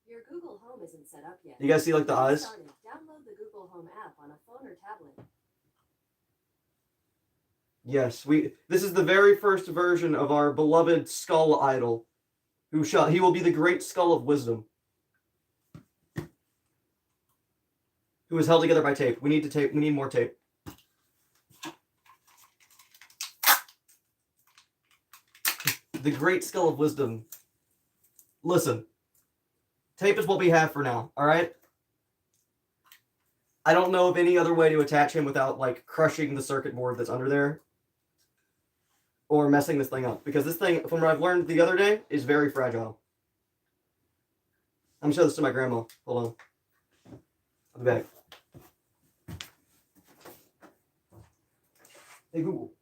Your Google Home isn't set up yet. You guys see like the To get eyes? started, download the Google Home app on a phone or tablet. Yes, this is the very first version of our beloved skull idol, he will be the great skull of wisdom, who is held together by tape. We need more tape. The great skull of wisdom. Listen, tape is what we have for now, all right? I don't know of any other way to attach him without like crushing the circuit board that's under there or messing this thing up, because this thing, from what I've learned the other day, is very fragile. I'm gonna show this to my grandma. Hold on. I'll be back. Hey, Google.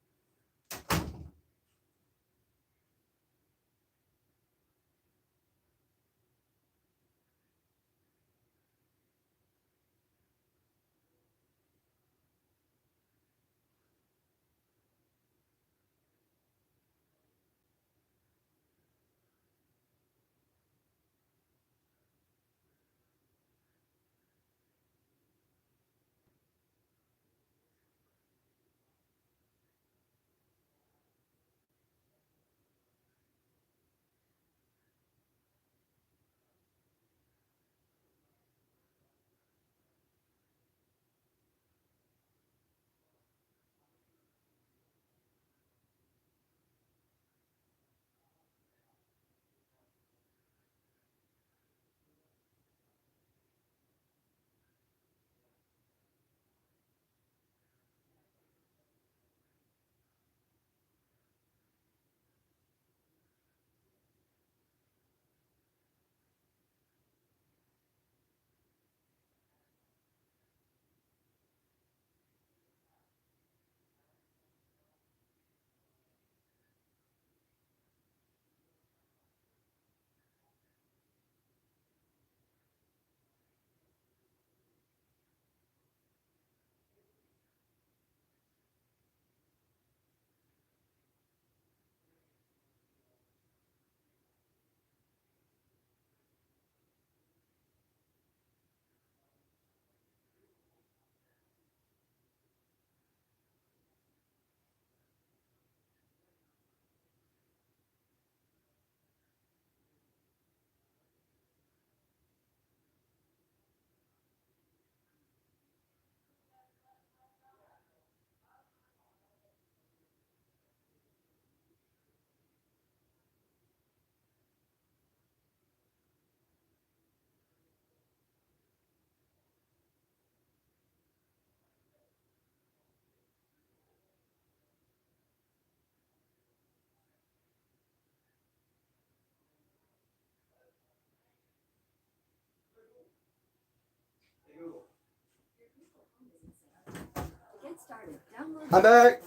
I'm back.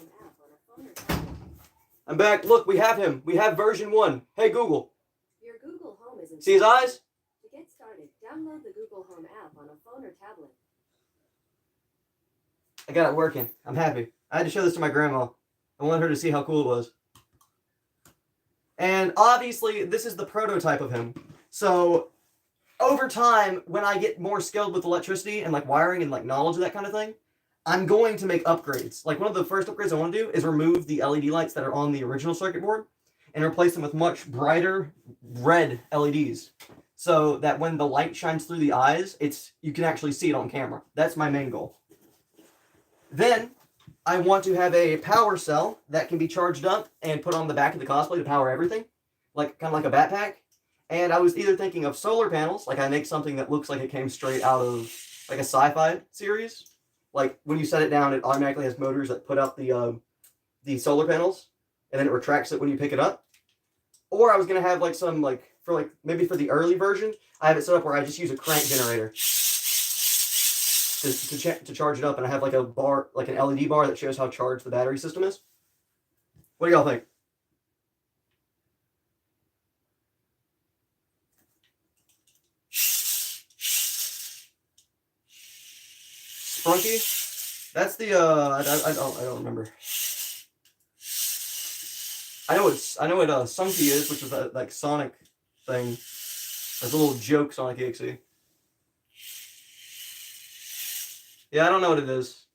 I'm back. Look, we have him. We have version 1. Hey, Google. Your Google Home isn't See his eyes? To get started, download the Google Home app on a phone or tablet. I got it working. I'm happy. I had to show this to my grandma. I wanted her to see how cool it was. And obviously, this is the prototype of him. So over time, when I get more skilled with electricity and like wiring and like knowledge of that kind of thing, I'm going to make upgrades. Like one of the first upgrades I want to do is remove the LED lights that are on the original circuit board and replace them with much brighter red LEDs. So that when the light shines through the eyes, you can actually see it on camera. That's my main goal. Then I want to have a power cell that can be charged up and put on the back of the cosplay to power everything, like kind of like a backpack. And I was either thinking of solar panels, like I make something that looks like it came straight out of like a sci-fi series. Like when you set it down, it automatically has motors that put out the solar panels, and then it retracts it when you pick it up. Or I was gonna have like some maybe for the early version, I have it set up where I just use a crank generator to charge it up, and I have like a bar, like an LED bar that shows how charged the battery system is. What do y'all think? Sprunky? That's the I don't remember. I know what Sunky is, which is that like Sonic thing. That's a little joke Sonic EXE. Yeah, I don't know what it is.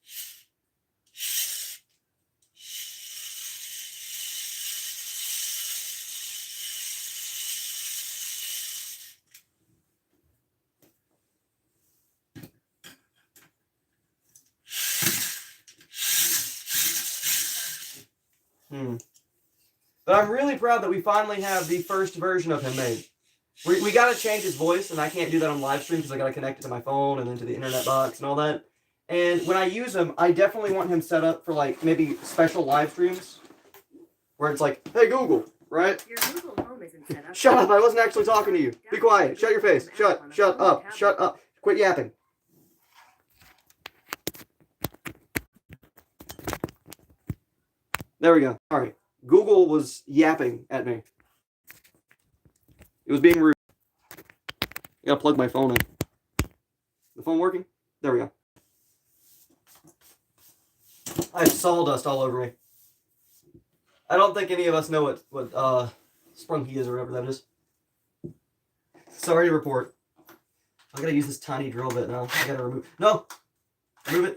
But I'm really proud that we finally have the first version of him made. We got to change his voice, and I can't do that on live stream because I got to connect it to my phone and then to the internet box and all that. And when I use him, I definitely want him set up for like maybe special live streams where it's like, hey Google, right? Your Google Home isn't set up. Shut up, I wasn't actually talking to you. Be quiet, shut your face, shut up, quit yapping. There we go. Sorry. Google was yapping at me. It was being rude. I gotta plug my phone in. The phone working? There we go. I have sawdust all over me. I don't think any of us know what Sprunky is or whatever that is. Sorry to report. I gotta use this tiny drill bit now. I gotta remove. No! Remove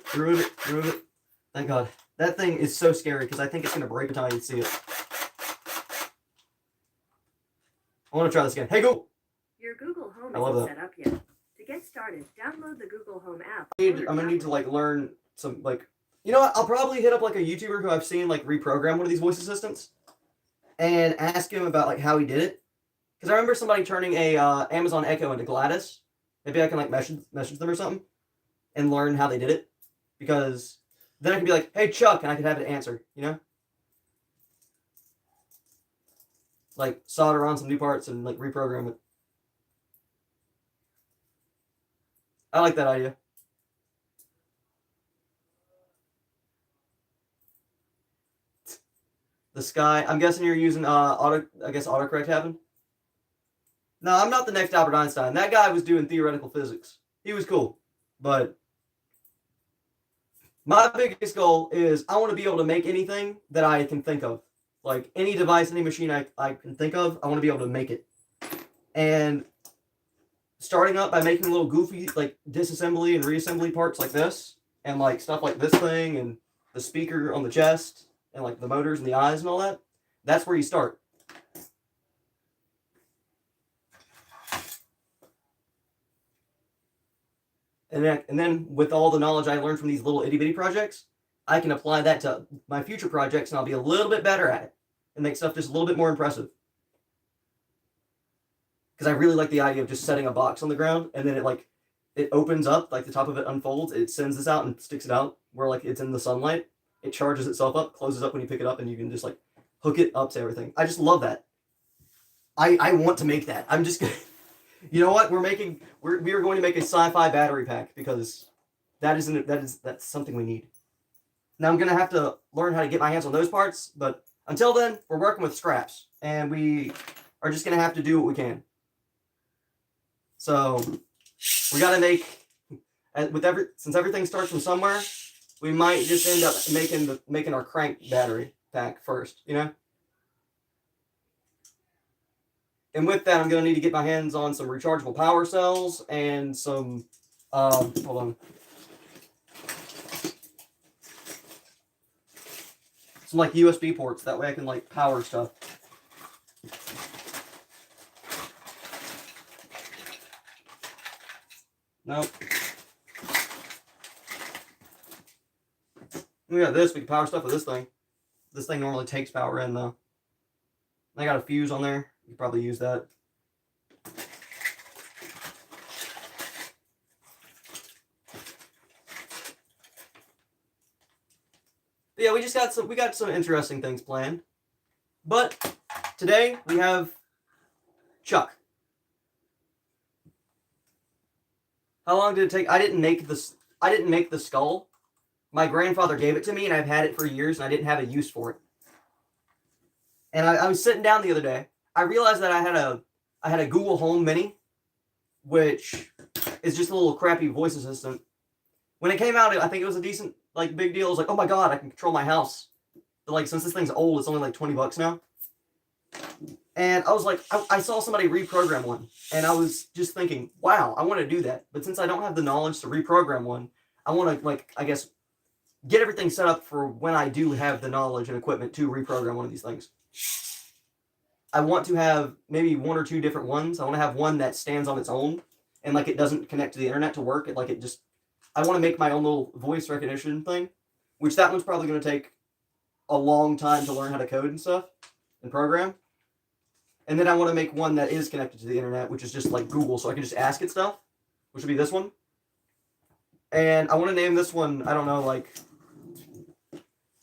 it. Thank God. That thing is so scary because I think it's gonna break the time you see it. I want to try this again. Hey Google! Your Google Home I love isn't that. set up yet. To get started, download the Google Home app. I'm gonna need to like learn some like, you know what? I'll probably hit up like a YouTuber who I've seen like reprogram one of these voice assistants and ask him about like how he did it. Because I remember somebody turning a Amazon Echo into Gladys. Maybe I can like message them or something and learn how they did it. Because then I can be like, hey Chuck, and I can have it answer, you know? Like solder on some new parts and like reprogram it. I like that idea. The sky. I'm guessing you're using autocorrect happened. No, I'm not the next Albert Einstein. That guy was doing theoretical physics. He was cool. But my biggest goal is I want to be able to make anything that I can think of. Like any device, any machine I can think of, I want to be able to make it. And starting up by making little goofy like disassembly and reassembly parts like this, and like stuff like this thing and the speaker on the chest and like the motors and the eyes and all that, that's where you start. And then with all the knowledge I learned from these little itty bitty projects, I can apply that to my future projects and I'll be a little bit better at it and make stuff just a little bit more impressive. Because I really like the idea of just setting a box on the ground and then it opens up, like the top of it unfolds, it sends this out and sticks it out where like it's in the sunlight. It charges itself up, closes up when you pick it up, and you can just like hook it up to everything. I just love that. I want to make that. I'm just gonna, you know what? We are going to make a sci-fi battery pack because that's something we need. Now I'm gonna have to learn how to get my hands on those parts, but until then, we're working with scraps, and we are just gonna have to do what we can. So we gotta make since everything starts from somewhere, we might just end up making our crank battery. pack first, you know? And with that, I'm going to need to get my hands on some rechargeable power cells and some, hold on. Some like USB ports, that way I can like power stuff. Nope. We got this, we can power stuff with this thing. This thing normally takes power in though. I got a fuse on there. You could probably use that. But yeah, we got some interesting things planned. But today we have Chuck. How long did it take? I didn't make the skull. My grandfather gave it to me and I've had it for years and I didn't have a use for it. And I was sitting down the other day. I realized that I had a Google Home Mini, which is just a little crappy voice assistant. When it came out, I think it was a decent, like, big deal. It was like, oh my god, I can control my house. But like, since this thing's old, it's only like $20 now. And I was like, I saw somebody reprogram one, and I was just thinking, wow, I want to do that. But since I don't have the knowledge to reprogram one, I want to, like, I guess, get everything set up for when I do have the knowledge and equipment to reprogram one of these things. I want to have maybe one or two different ones. I want to have one that stands on its own and like it doesn't connect to the internet to work. I want to make my own little voice recognition thing, which that one's probably going to take a long time to learn how to code and stuff and program. And then I want to make one that is connected to the internet, which is just like Google, so I can just ask it stuff, which would be this one. And I want to name this one, I don't know, like,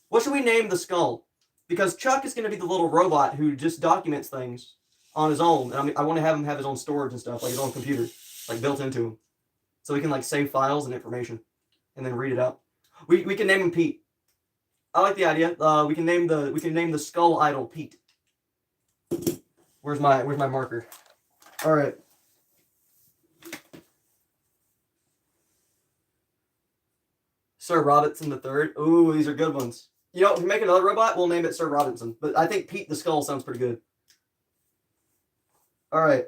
what should we name the skull? Because Chuck is going to be the little robot who just documents things on his own. And I want to have him have his own storage and stuff, like his own computer, like built into him. So he can like save files and information and then read it out. We can name him Pete. I like the idea. We can name the skull idol Pete. Where's my marker? All right. Sir Robinson III. Ooh, these are good ones. You know, if we make another robot, we'll name it Sir Robinson. But I think Pete the Skull sounds pretty good. All right.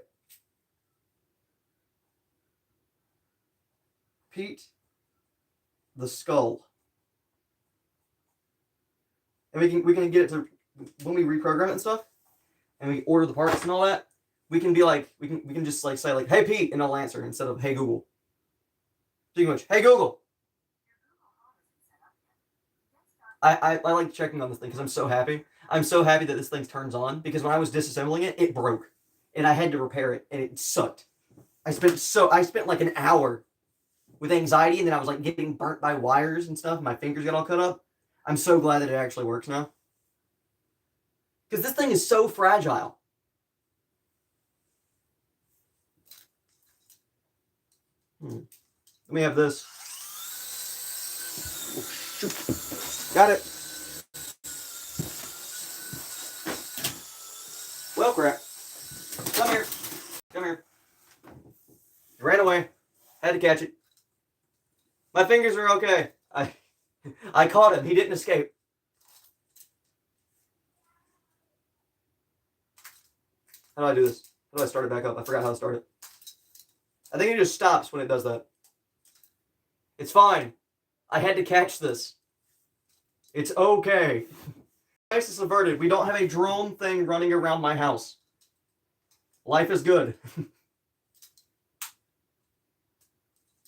Pete the Skull. And we can get it to, when we reprogram it and stuff, and we order the parts and all that, we can be like, we can just like say like, hey Pete, and it'll answer instead of hey Google. Pretty much, hey Google. I like checking on this thing because I'm so happy. I'm so happy that this thing turns on, because when I was disassembling it, it broke. And I had to repair it, and it sucked. I spent like an hour with anxiety, and then I was like getting burnt by wires and stuff. My fingers got all cut up. I'm so glad that it actually works now. Because this thing is so fragile. Let me have this. Oh, shoot. Got it. Well, crap. Come here. Come here. He ran away. Had to catch it. My fingers are okay. I caught him. He didn't escape. How do I do this? How do I start it back up? I forgot how to start it. I think it just stops when it does that. It's fine. I had to catch this. It's okay. Crisis averted. We don't have a drone thing running around my house. Life is good. Look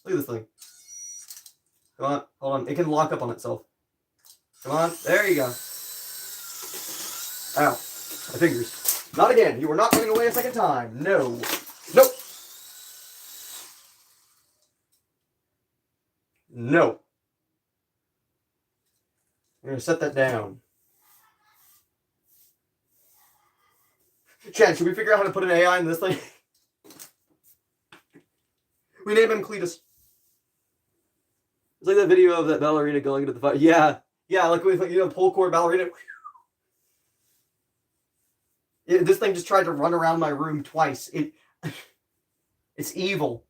at this thing. Come on. Hold on. It can lock up on itself. Come on. There you go. Ow. My fingers. Not again. You are not running away a second time. No. Nope. No. I'm going to set that down. Chad, should we figure out how to put an AI in this thing? We name him Cletus. It's like that video of that ballerina going into the fire. Yeah. Yeah, like pull cord ballerina. This thing just tried to run around my room twice. It's evil.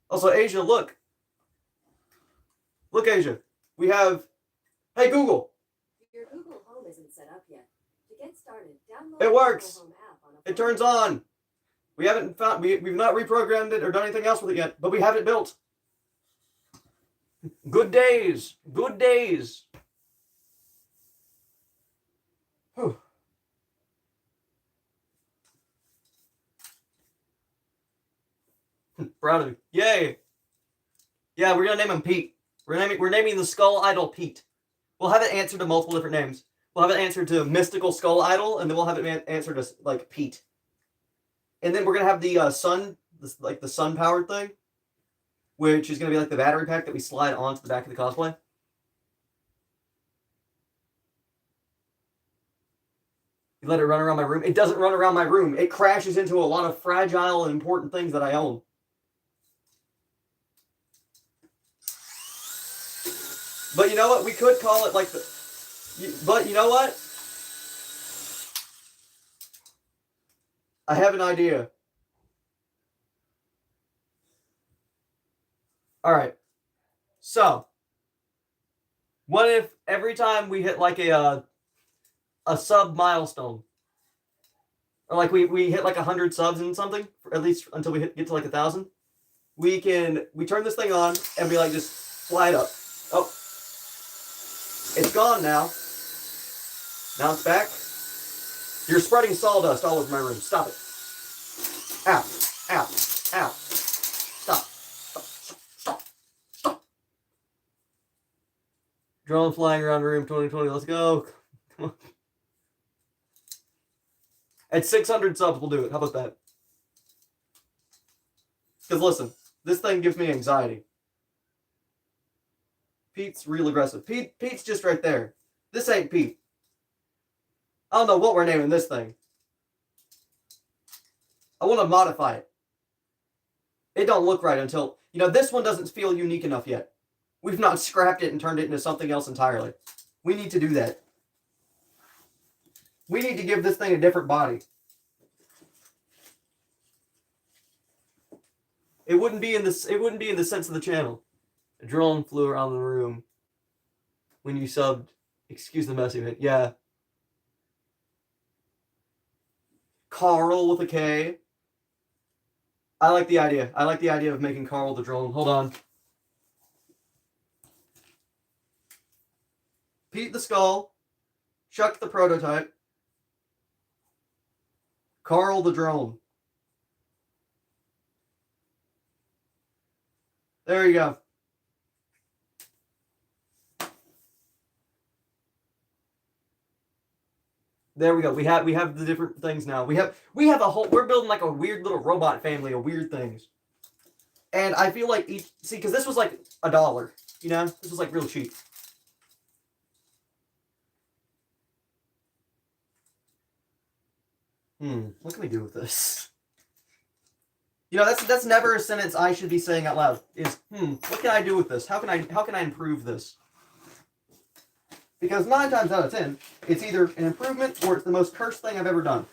Also, Asia, look. Look, Asia. We have... Hey, Google. Your Google Home isn't set up yet. To get started, download It works. the Google Home app on a It phone. turns on. We haven't found, we've not reprogrammed it or done anything else with it yet, but we have it built. Good days. Good days. Whew. Proud of you. Yay. Yeah, we're gonna name him Pete. We're naming the skull idol Pete. We'll have it answered to multiple different names. We'll have it answered to mystical skull idol, and then we'll have it answered to like Pete. And then we're gonna have the sun, like the sun powered thing, which is gonna be like the battery pack that we slide onto the back of the cosplay. You let it run around my room. It doesn't run around my room. It crashes into a lot of fragile and important things that I own. But you know what? We could call it like the... But you know what? I have an idea. Alright. So. What if every time we hit like a sub milestone, or like we hit like 100 subs and something, at least until we get to like 1,000, we turn this thing on and we like just slide up. Oh, it's gone now. Now it's back. You're spreading sawdust all over my room. Stop it. Ow, ow, ow. Stop, stop, stop, stop, stop. Drone flying around room 2020. Let's go. Come on. At 600 subs, we'll do it. How about that? Because listen, this thing gives me anxiety. Pete's real aggressive. Pete's just right there. This ain't Pete. I don't know what we're naming this thing. I want to modify it. It don't look right until... You know, this one doesn't feel unique enough yet. We've not scrapped it and turned it into something else entirely. We need to do that. We need to give this thing a different body. It wouldn't be in this. It wouldn't be in the sense of the channel. A drone flew around the room when you subbed. Excuse the messy bit. Yeah. Carl with a K. I like the idea. I like the idea of making Carl the drone. Hold on. Pete the skull. Chuck the prototype. Carl the drone. There you go. There we go. We have the different things now. We have a whole... We're building like a weird little robot family of weird things. And I feel like each... See, because this was like $1. You know? This was like real cheap. What can we do with this? You know, that's never a sentence I should be saying out loud. Is, what can I do with this? How can I improve this? Because 9 times out of 10, it's either an improvement or it's the most cursed thing I've ever done.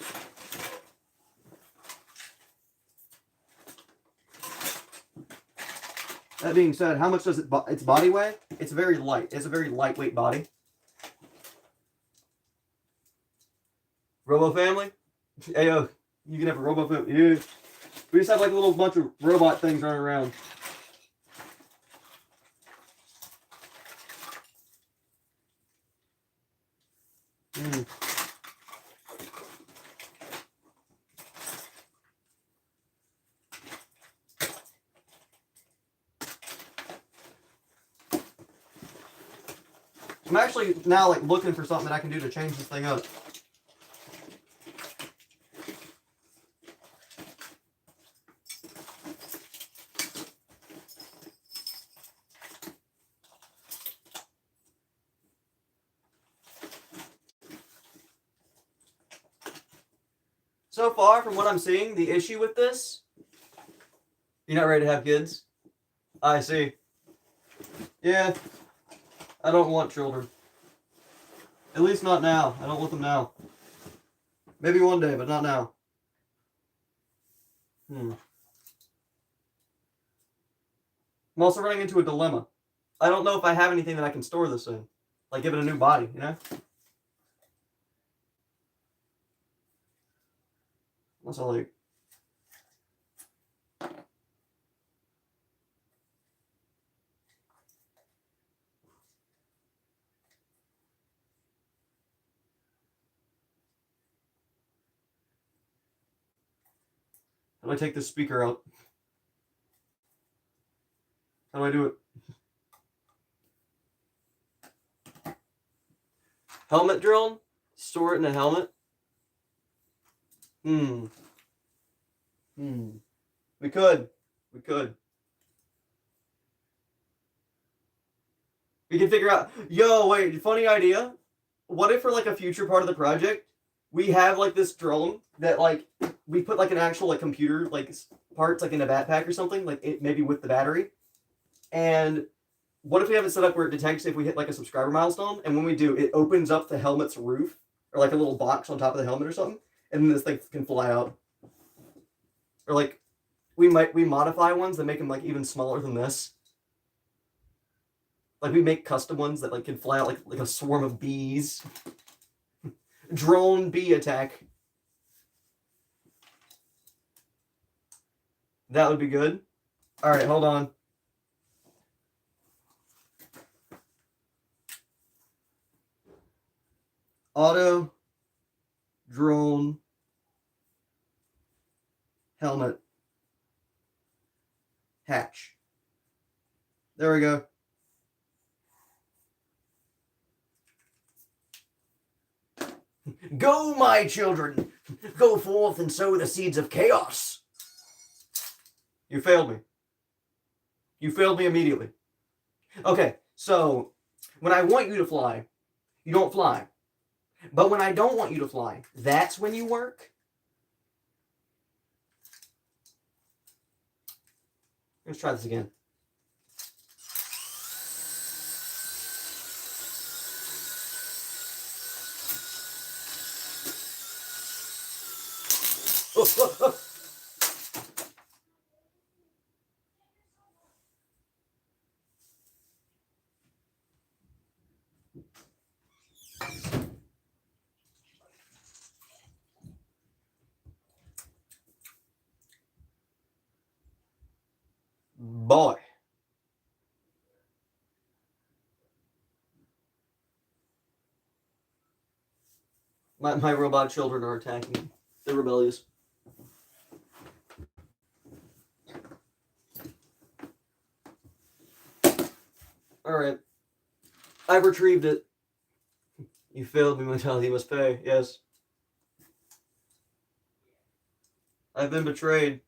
That being said, how much does its body weigh? It's very light. It's a very lightweight body. Robo family? Hey, yo, you can have a robo family. Yeah. We just have like a little bunch of robot things running around. I'm actually now like looking for something that I can do to change this thing up. So far, from what I'm seeing, the issue with this... You're not ready to have kids? I see. Yeah. I don't want children. At least not now. I don't want them now. Maybe one day, but not now. I'm also running into a dilemma. I don't know if I have anything that I can store this in. Like, give it a new body, you know? That's all like. How do I take this speaker out? How do I do it? Helmet drone? Store it in a helmet? We could. We could. We can figure out. Yo, wait, funny idea. What if for like a future part of the project, we have like this drone that like we put like an actual like computer like parts like in a backpack or something, like it maybe with the battery. And what if we have it set up where it detects if we hit like a subscriber milestone, and when we do, it opens up the helmet's roof or like a little box on top of the helmet or something, and then this thing can fly out. Or like we modify ones that make them like even smaller than this. Like we make custom ones that like can fly out like a swarm of bees. Drone bee attack. That would be good. All right, hold on. Auto drone helmet hatch. There we go. Go, my children! Go forth and sow the seeds of chaos! You failed me. You failed me immediately. Okay, so when I want you to fly, you don't fly. But when I don't want you to fly, that's when you work? Let's try this again. Boy. My robot children are attacking. They're rebellious. Alright. I've retrieved it. You failed me, mentality must pay. Yes. I've been betrayed.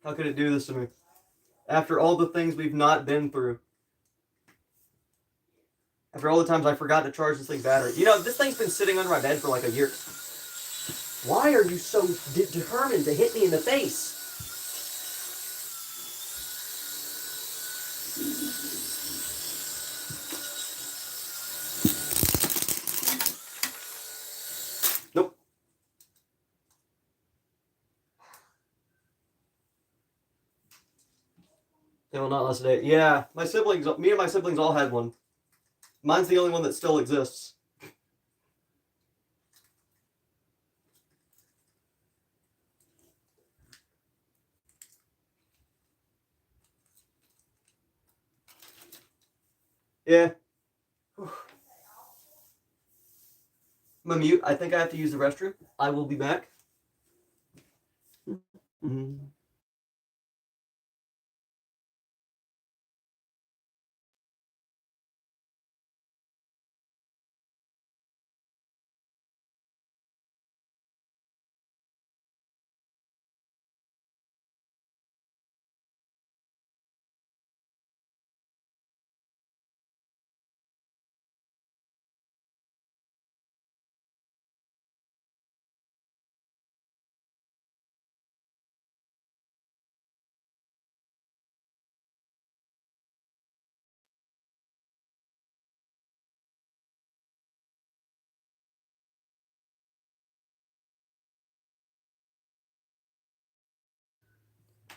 How could it do this to me? After all the things we've not been through. After all the times I forgot to charge this thing's battery. You know, this thing's been sitting under my bed for like a year. Why are you so determined to hit me in the face? Nope. They will not last a day. Yeah, me and my siblings all had one. Mine's the only one that still exists. Yeah. I'm gonna mute. I think I have to use the restroom. I will be back.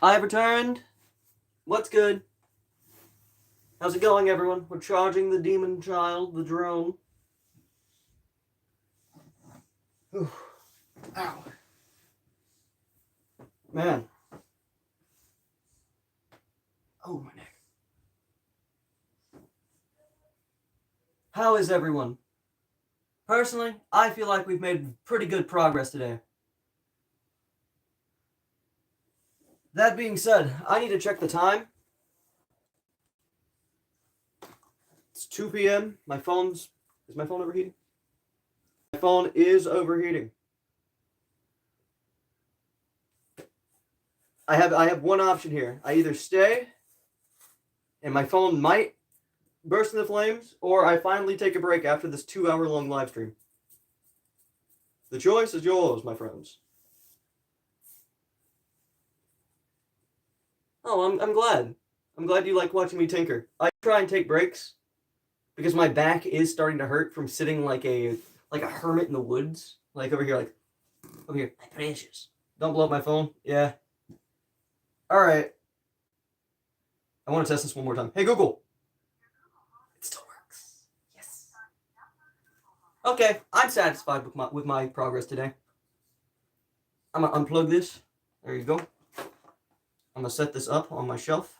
I have returned. What's good? How's it going, everyone? We're charging the demon child, the drone. Ow. Man. Oh, my neck. How is everyone? Personally, I feel like we've made pretty good progress today. That being said, I need to check the time. It's 2 p.m. Is my phone overheating? My phone is overheating. I have one option here. I either stay and my phone might burst into flames, or I finally take a break after this 2-hour-long live stream. The choice is yours, my friends. Oh, I'm glad. I'm glad you like watching me tinker. I try and take breaks because my back is starting to hurt from sitting like a hermit in the woods. Like over here, my precious. Don't blow up my phone. Yeah. Alright. I want to test this one more time. Hey Google. It still works. Yes. Okay, I'm satisfied with my progress today. I'm gonna unplug this. There you go. I'm gonna set this up on my shelf.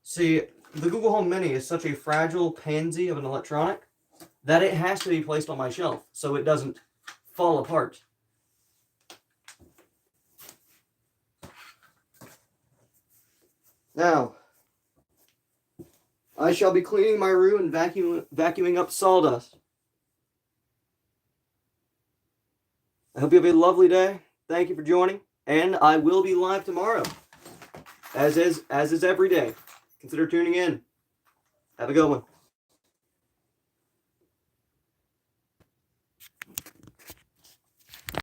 See, the Google Home Mini is such a fragile pansy of an electronic that it has to be placed on my shelf so it doesn't fall apart. Now, I shall be cleaning my room and vacuuming up sawdust. I hope you have a lovely day. Thank you for joining, and I will be live tomorrow, as is every day. Consider tuning in. Have a good one.